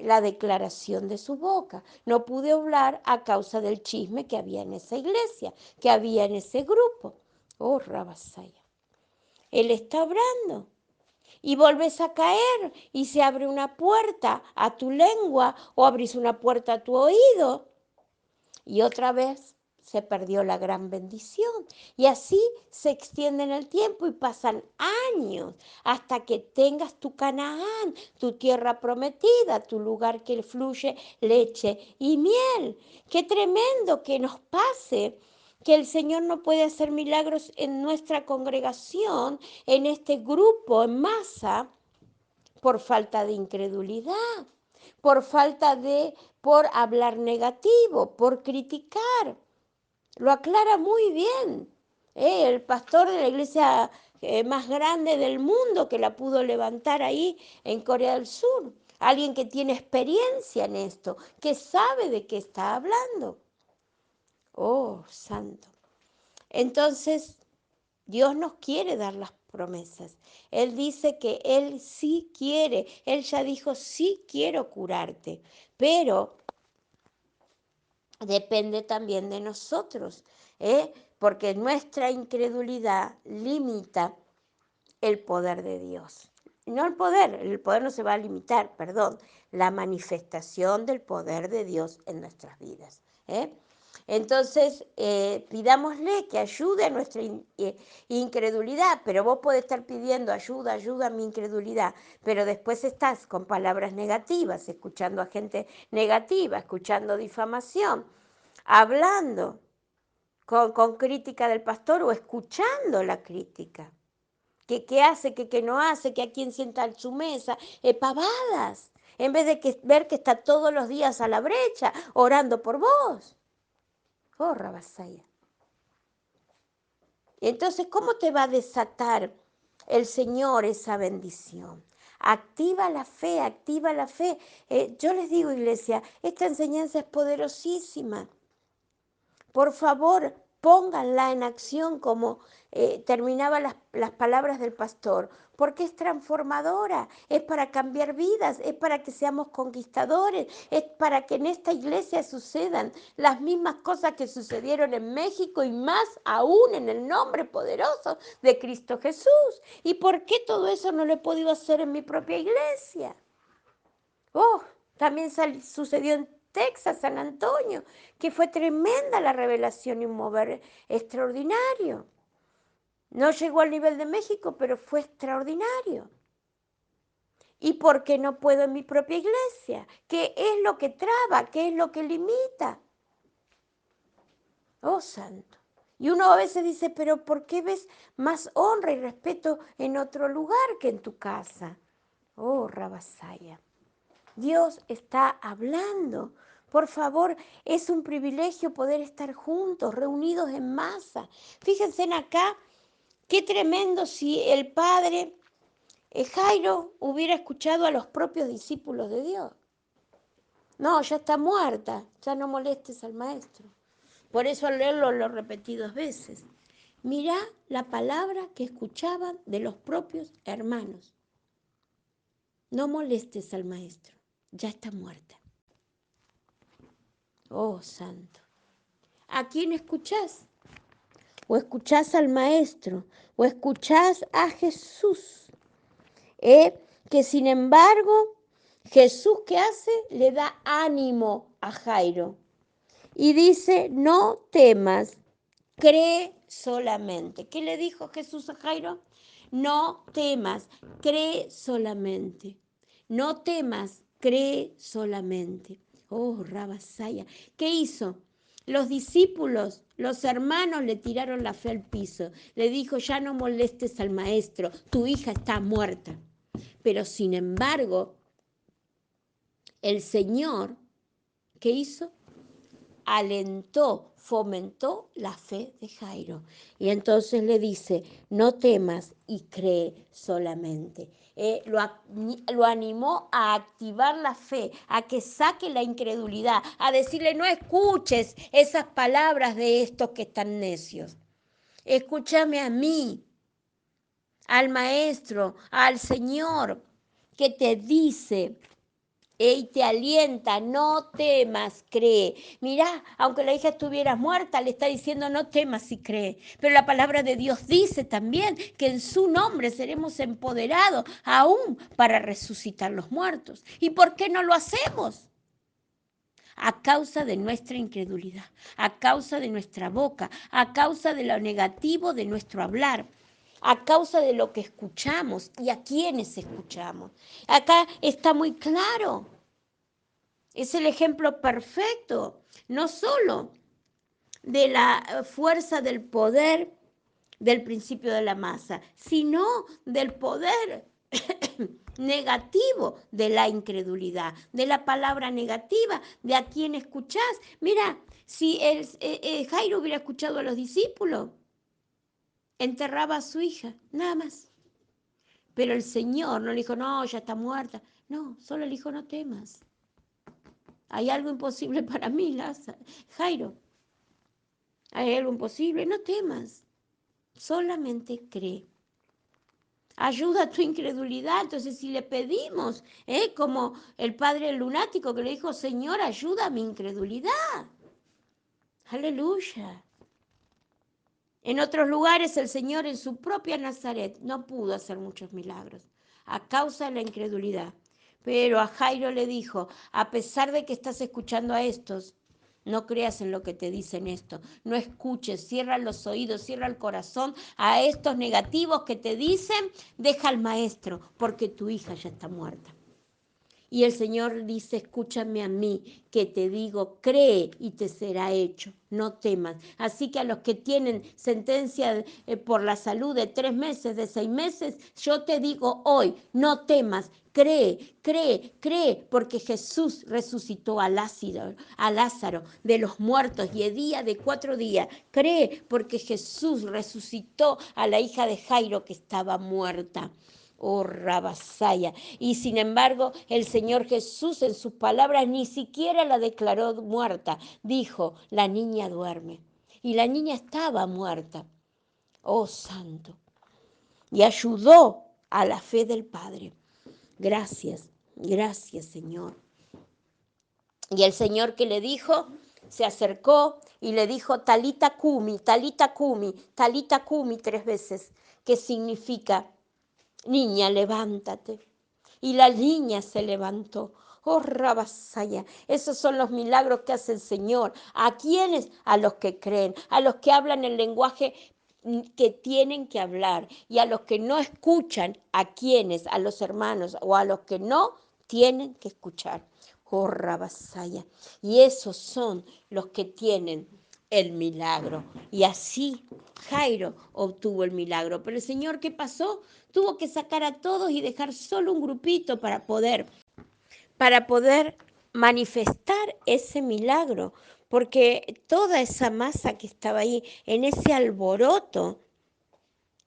la declaración de su boca. No pude obrar a causa del chisme que había en esa iglesia, que había en ese grupo. Oh, Rabasaya. Él está obrando. Y volves a caer y se abre una puerta a tu lengua o abrís una puerta a tu oído. Y otra vez se perdió la gran bendición. Y así se extiende en el tiempo y pasan años hasta que tengas tu Canaán, tu tierra prometida, tu lugar que fluye leche y miel. Qué tremendo que nos pase que el Señor no puede hacer milagros en nuestra congregación, en este grupo, en masa, por falta de incredulidad, por hablar negativo, por criticar. Lo aclara muy bien. El pastor de la iglesia más grande del mundo que la pudo levantar ahí en Corea del Sur. Alguien que tiene experiencia en esto, que sabe de qué está hablando. Oh, santo. Entonces, Dios nos quiere dar las promesas. Él dice que Él sí quiere. Él ya dijo, sí quiero curarte. Pero depende también de nosotros, porque nuestra incredulidad limita el poder de Dios. No el poder no se va a limitar, perdón, la manifestación del poder de Dios en nuestras vidas. Entonces, pidámosle que ayude a nuestra incredulidad, pero vos podés estar pidiendo ayuda a mi incredulidad, pero después estás con palabras negativas, escuchando a gente negativa, escuchando difamación, hablando con crítica del pastor o escuchando la crítica. ¿Qué hace, qué no hace, que a quién sienta en su mesa? Pavadas, en vez de ver que está todos los días a la brecha orando por vos. Oh, Rabasaya. Entonces, ¿cómo te va a desatar el Señor esa bendición? Activa la fe, activa la fe. Yo les digo, iglesia, esta enseñanza es poderosísima. Por favor, pónganla en acción como terminaban las palabras del pastor, porque es transformadora, es para cambiar vidas, es para que seamos conquistadores, es para que en esta iglesia sucedan las mismas cosas que sucedieron en México y más aún en el nombre poderoso de Cristo Jesús. ¿Y por qué todo eso no lo he podido hacer en mi propia iglesia? Oh, también sucedió en Texas, San Antonio, que fue tremenda la revelación y un mover extraordinario. No llegó al nivel de México, pero fue extraordinario. ¿Y por qué no puedo en mi propia iglesia? ¿Qué es lo que traba? ¿Qué es lo que limita? Oh, santo. Y uno a veces dice, pero ¿por qué ves más honra y respeto en otro lugar que en tu casa? Oh, Rabasaya. Dios está hablando. Por favor, es un privilegio poder estar juntos, reunidos en masa. Fíjense en acá, qué tremendo si el padre Jairo hubiera escuchado a los propios discípulos de Dios. No, ya está muerta, ya no molestes al maestro. Por eso al leerlo lo repetí 2 veces. Mirá la palabra que escuchaban de los propios hermanos. No molestes al maestro, ya está muerta. Oh, santo. ¿A quién escuchás? O escuchás al maestro, o escuchás a Jesús. Que sin embargo, Jesús, ¿qué hace? Le da ánimo a Jairo. Y dice, no temas, cree solamente. ¿Qué le dijo Jesús a Jairo? No temas, cree solamente. No temas, cree solamente. Oh, Rabasaya, ¿qué hizo? Los discípulos, los hermanos le tiraron la fe al piso. Le dijo, ya no molestes al maestro, tu hija está muerta. Pero sin embargo, el Señor, ¿qué hizo? Alentó, fomentó la fe de Jairo. Y entonces le dice, no temas y cree solamente. Lo animó a activar la fe, a que saque la incredulidad, a decirle, no escuches esas palabras de estos que están necios. Escúchame a mí, al maestro, al Señor, que te dice y te alienta, no temas, cree. Mirá, aunque la hija estuviera muerta, le está diciendo no temas y cree. Pero la palabra de Dios dice también que en su nombre seremos empoderados aún para resucitar los muertos. ¿Y por qué no lo hacemos? A causa de nuestra incredulidad, a causa de nuestra boca, a causa de lo negativo de nuestro hablar, a causa de lo que escuchamos y a quienes escuchamos. Acá está muy claro. Es el ejemplo perfecto, no solo de la fuerza del poder del principio de la masa, sino del poder negativo de la incredulidad, de la palabra negativa, de a quién escuchás. Mira, si Jairo hubiera escuchado a los discípulos, enterraba a su hija, nada más. Pero el Señor no le dijo, no, ya está muerta. No, solo le dijo, no temas. Hay algo imposible para mí, Jairo. ¿Hay algo imposible? No temas, solamente cree. Ayuda a tu incredulidad. Entonces, si le pedimos, como el padre lunático que le dijo, Señor, ayuda a mi incredulidad. Aleluya. En otros lugares el Señor en su propia Nazaret no pudo hacer muchos milagros a causa de la incredulidad. Pero a Jairo le dijo, a pesar de que estás escuchando a estos, no creas en lo que te dicen esto, no escuches, cierra los oídos, cierra el corazón a estos negativos que te dicen, deja al maestro, porque tu hija ya está muerta. Y el Señor dice, escúchame a mí, que te digo, cree y te será hecho, no temas. Así que a los que tienen sentencia por la salud de 3 meses, de 6 meses, yo te digo hoy, no temas, cree, cree, cree, porque Jesús resucitó a Lázaro de los muertos y el día de 4 días. Cree, porque Jesús resucitó a la hija de Jairo que estaba muerta. Oh, Rabasaya. Y sin embargo, el Señor Jesús en sus palabras ni siquiera la declaró muerta. Dijo, la niña duerme. Y la niña estaba muerta. Oh, santo. Y ayudó a la fe del Padre. Gracias, gracias, Señor. Y el Señor que le dijo, se acercó y le dijo, Talita Kumi, Talita Kumi, Talita Kumi 3 veces, que significa, niña, levántate. Y la niña se levantó. Oh, Rabasaya, esos son los milagros que hace el Señor. ¿A quiénes? A los que creen, a los que hablan el lenguaje que tienen que hablar y a los que no escuchan, ¿a quiénes? A los hermanos o a los que no tienen que escuchar. Oh, Rabasaya. Y esos son los que tienen el milagro. Y así Jairo obtuvo el milagro. Pero el Señor, ¿qué pasó? Tuvo que sacar a todos y dejar solo un grupito para poder manifestar ese milagro. Porque toda esa masa que estaba ahí, en ese alboroto,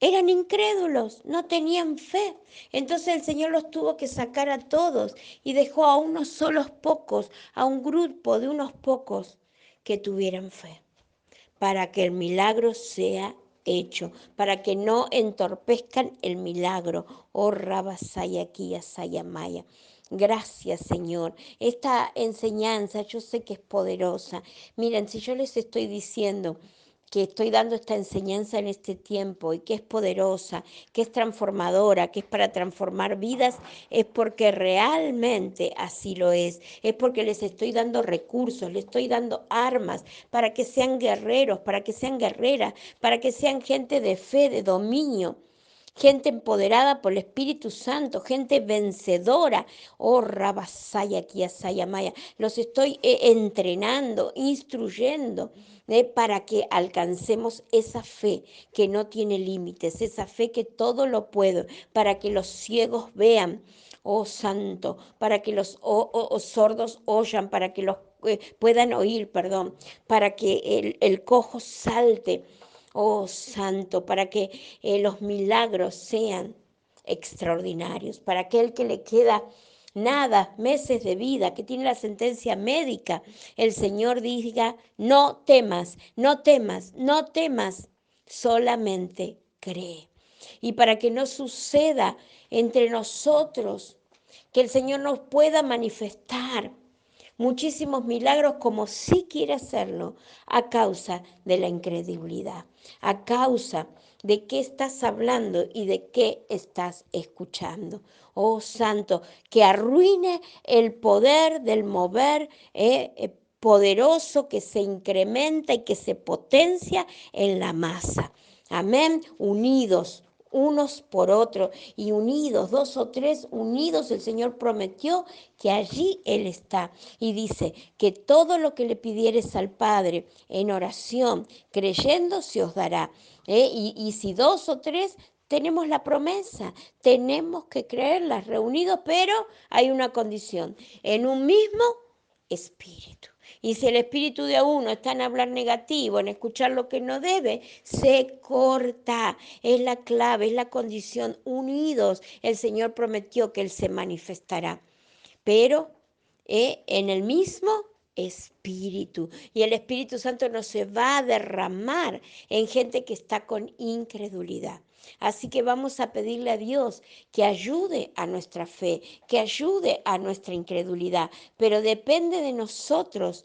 eran incrédulos, no tenían fe. Entonces el Señor los tuvo que sacar a todos y dejó a unos solos pocos, a un grupo de unos pocos que tuvieran fe, para que el milagro sea hecho, para que no entorpezcan el milagro. Oh, Rabasaya Saya Maya. Gracias, Señor. Esta enseñanza yo sé que es poderosa. Miren, si yo les estoy diciendo que estoy dando esta enseñanza en este tiempo y que es poderosa, que es transformadora, que es para transformar vidas, es porque realmente así lo es porque les estoy dando recursos, les estoy dando armas para que sean guerreros, para que sean guerreras, para que sean gente de fe, de dominio. Gente empoderada por el Espíritu Santo, gente vencedora. Oh, Rabasaya, Kiasaya Maya. Los estoy entrenando, instruyendo, para que alcancemos esa fe que no tiene límites, esa fe que todo lo puede, para que los ciegos vean, oh santo, para que los sordos oyan, para que los puedan oír, perdón, para que el cojo salte, oh santo, para que los milagros sean extraordinarios, para aquel que le queda nada, meses de vida, que tiene la sentencia médica, el Señor diga, no temas, no temas, no temas, solamente cree. Y para que no suceda entre nosotros, que el Señor nos pueda manifestar muchísimos milagros como sí quiere hacerlo a causa de la incredulidad, a causa de qué estás hablando y de qué estás escuchando. Oh Santo, que arruine el poder del mover poderoso que se incrementa y que se potencia en la masa. Amén, unidos unos por otros y unidos, 2 o 3 unidos, el Señor prometió que allí Él está. Y dice que todo lo que le pidieres al Padre en oración, creyendo, se os dará. Y si 2 o 3 tenemos la promesa, tenemos que creerlas reunidos, pero hay una condición, en un mismo espíritu. Y si el espíritu de uno está en hablar negativo, en escuchar lo que no debe, se corta. Es la clave, es la condición. Unidos, el Señor prometió que Él se manifestará. Pero en el mismo Espíritu. Y el Espíritu Santo no se va a derramar en gente que está con incredulidad. Así que vamos a pedirle a Dios que ayude a nuestra fe, que ayude a nuestra incredulidad, pero depende de nosotros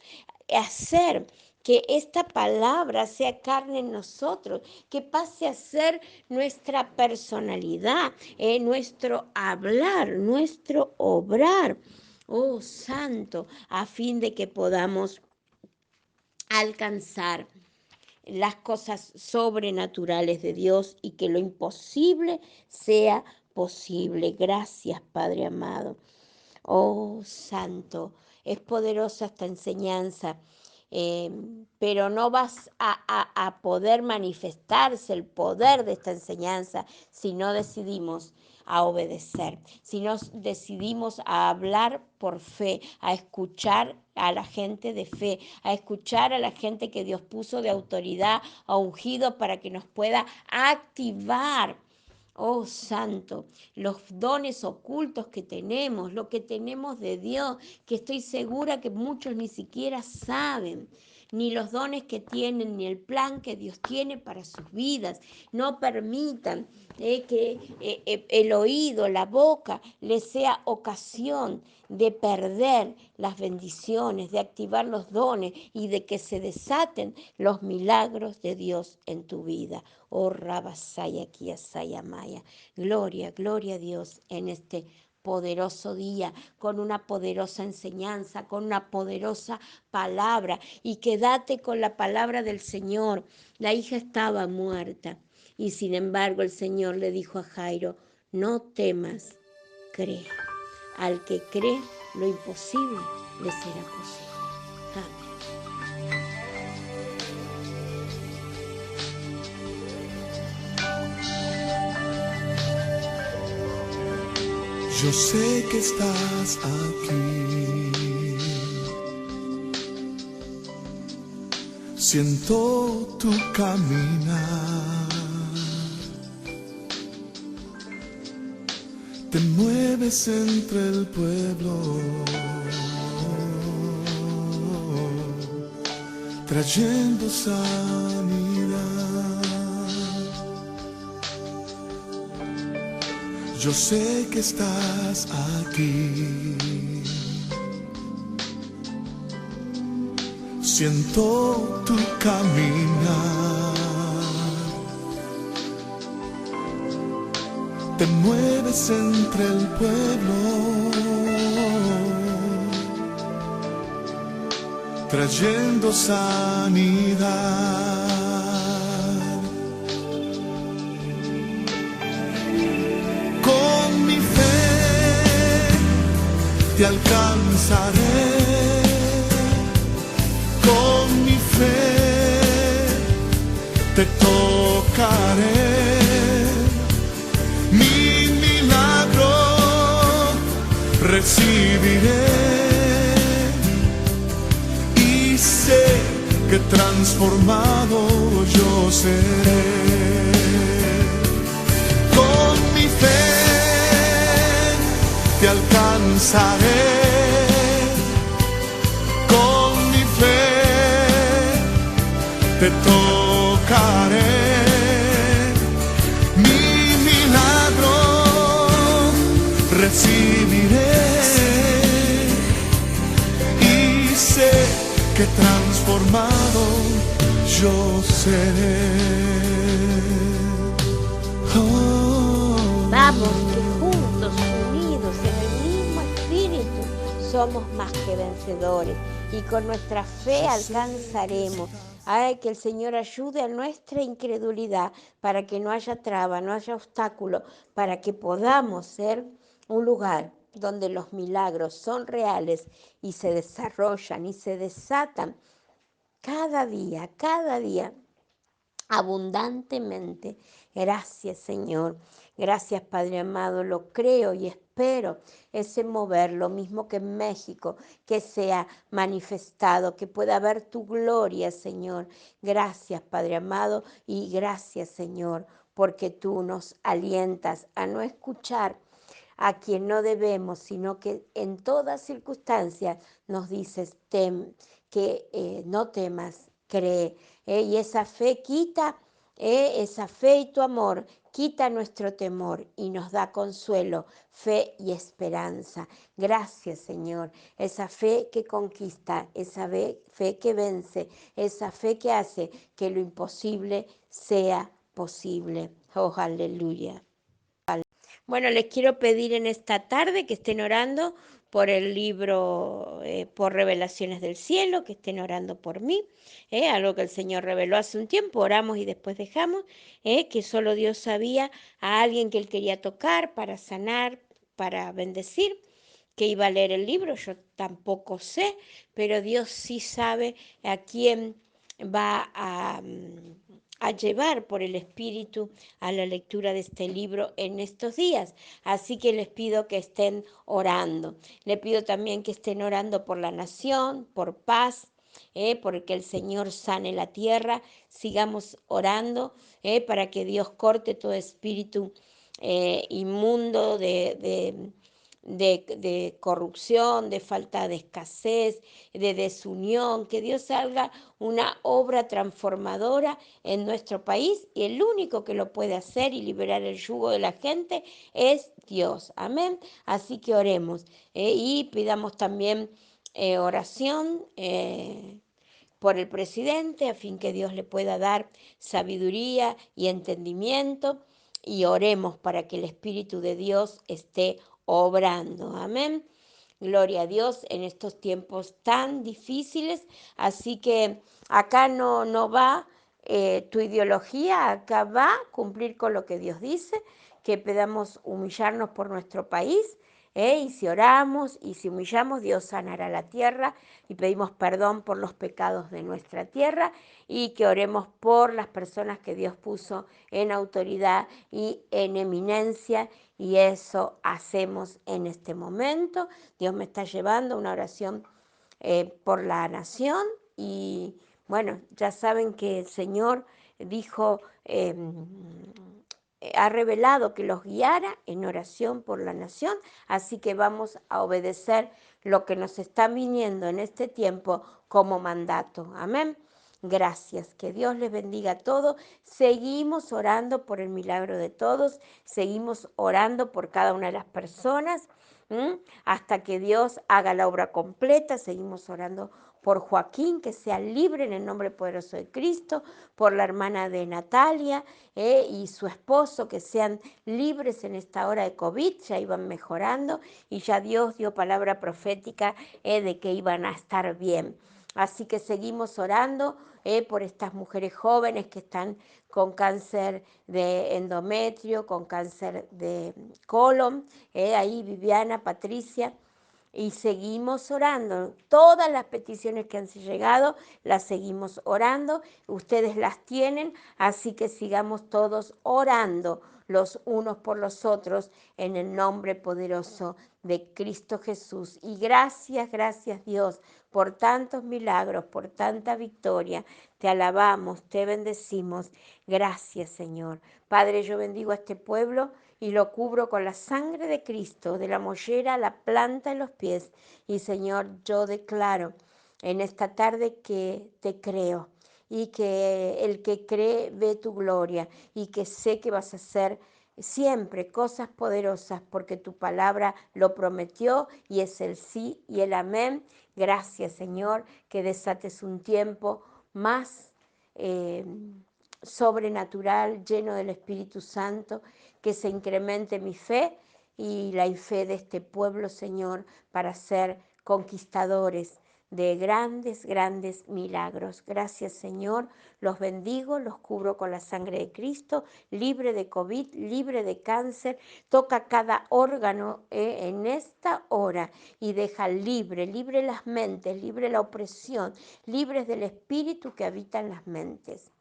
hacer que esta palabra sea carne en nosotros, que pase a ser nuestra personalidad, nuestro hablar, nuestro obrar. Oh Santo, a fin de que podamos alcanzar las cosas sobrenaturales de Dios y que lo imposible sea posible. Gracias, Padre amado. Oh, Santo, es poderosa esta enseñanza, pero no vas a poder manifestarse el poder de esta enseñanza si no decidimos a obedecer, si no decidimos a hablar por fe, a escuchar a la gente de fe, a escuchar a la gente que Dios puso de autoridad, a ungido para que nos pueda activar. Oh Santo, los dones ocultos que tenemos, lo que tenemos de Dios, que estoy segura que muchos ni siquiera saben, ni los dones que tienen, ni el plan que Dios tiene para sus vidas. No permitan que el oído, la boca, les sea ocasión de perder las bendiciones, de activar los dones y de que se desaten los milagros de Dios en tu vida. Oh Rabasaya Kiasaya Maya. Gloria, gloria a Dios en este poderoso día, con una poderosa enseñanza, con una poderosa palabra. Y quédate con la palabra del Señor. La hija estaba muerta y sin embargo el Señor le dijo a Jairo, no temas, cree. Al que cree, lo imposible le será posible. Amén. Yo sé que estás aquí. Siento tu caminar. Te mueves entre el pueblo, trayendo sanidad. Yo sé que estás aquí. Siento tu caminar. Te mueves entre el pueblo, trayendo sanidad. Con mi fe te alcanzaré. Con mi fe te tocaré. Mi milagro recibiré y sé que transformado yo seré. Con mi fe te alcanzaré. Con mi fe te tocaré. Recibiré y sé que transformado yo seré. Vamos, que juntos, unidos en el mismo espíritu, somos más que vencedores y con nuestra fe alcanzaremos. Ay, que el Señor ayude a nuestra incredulidad para que no haya traba, no haya obstáculo, para que podamos ser un lugar donde los milagros son reales y se desarrollan y se desatan cada día, abundantemente. Gracias, Señor. Gracias, Padre amado. Lo creo y espero ese mover, lo mismo que en México, que sea manifestado, que pueda ver tu gloria, Señor. Gracias, Padre amado, y gracias, Señor, porque tú nos alientas a no escuchar a quien no debemos, sino que en todas circunstancias nos dices, que no temas, cree. Y esa fe quita, esa fe y tu amor quita nuestro temor y nos da consuelo, fe y esperanza. Gracias, Señor. Esa fe que conquista, esa fe que vence, esa fe que hace que lo imposible sea posible. Oh, aleluya. Bueno, les quiero pedir en esta tarde que estén orando por el libro, por Revelaciones del Cielo, que estén orando por mí, algo que el Señor reveló hace un tiempo, oramos y después dejamos, que solo Dios sabía a alguien que Él quería tocar para sanar, para bendecir, que iba a leer el libro, yo tampoco sé, pero Dios sí sabe a quién va a llevar por el Espíritu a la lectura de este libro en estos días. Así que les pido que estén orando. Les pido también que estén orando por la nación, por paz, porque el Señor sane la tierra. Sigamos orando para que Dios corte todo espíritu inmundo de corrupción, de falta de escasez, de desunión, que Dios haga una obra transformadora en nuestro país y el único que lo puede hacer y liberar el yugo de la gente es Dios. Amén. Así que oremos y pidamos también oración. Por el presidente, a fin que Dios le pueda dar sabiduría y entendimiento, y oremos para que el Espíritu de Dios esté obrando. Amén. Gloria a Dios en estos tiempos tan difíciles. Así que acá no va tu ideología, acá va a cumplir con lo que Dios dice, que podamos humillarnos por nuestro país. Y si oramos y si humillamos, Dios sanará la tierra y pedimos perdón por los pecados de nuestra tierra y que oremos por las personas que Dios puso en autoridad y en eminencia y eso hacemos en este momento. Dios me está llevando a una oración por la nación y bueno, ya saben que el Señor dijo, ha revelado que los guiara en oración por la nación, así que vamos a obedecer lo que nos está viniendo en este tiempo como mandato. Amén. Gracias, que Dios les bendiga a todos. Seguimos orando por el milagro de todos, seguimos orando por cada una de las personas, hasta que Dios haga la obra completa. Seguimos orando por Joaquín, que sea libre en el nombre poderoso de Cristo, por la hermana de Natalia y su esposo, que sean libres en esta hora de COVID, ya iban mejorando y ya Dios dio palabra profética de que iban a estar bien. Así que seguimos orando por estas mujeres jóvenes que están con cáncer de endometrio, con cáncer de colon, ahí Viviana, Patricia, y seguimos orando. Todas las peticiones que han llegado, las seguimos orando. Ustedes las tienen, así que sigamos todos orando los unos por los otros en el nombre poderoso de Cristo Jesús. Y gracias, gracias Dios por tantos milagros, por tanta victoria. Te alabamos, te bendecimos. Gracias, Señor. Padre, yo bendigo a este pueblo y lo cubro con la sangre de Cristo, de la mollera a la planta de los pies. Y Señor, yo declaro en esta tarde que te creo y que el que cree ve tu gloria y que sé que vas a hacer siempre cosas poderosas porque tu palabra lo prometió y es el sí y el amén. Gracias, Señor, que desates un tiempo más sobrenatural, lleno del Espíritu Santo, que se incremente mi fe y la fe de este pueblo, Señor, para ser conquistadores de grandes, grandes milagros. Gracias, Señor. Los bendigo, los cubro con la sangre de Cristo, libre de COVID, libre de cáncer. Toca cada órgano en esta hora y deja libre, libre las mentes, libre la opresión, libres del espíritu que habita en las mentes.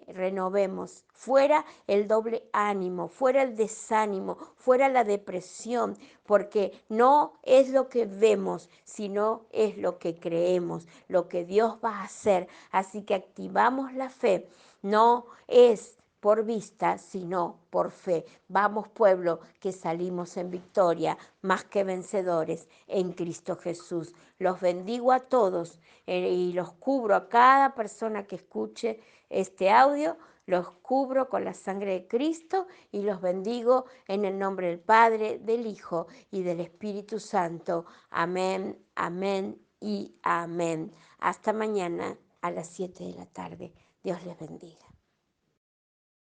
Renovemos, fuera el doble ánimo, fuera el desánimo, fuera la depresión, porque no es lo que vemos, sino es lo que creemos, lo que Dios va a hacer. Así que activamos la fe, no es por vista, sino por fe. Vamos, pueblo, que salimos en victoria, más que vencedores en Cristo Jesús. Los bendigo a todos y los cubro a cada persona que escuche este audio. Los cubro con la sangre de Cristo y los bendigo en el nombre del Padre, del Hijo y del Espíritu Santo. Amén, amén y amén. Hasta mañana a las 7 de la tarde. Dios les bendiga.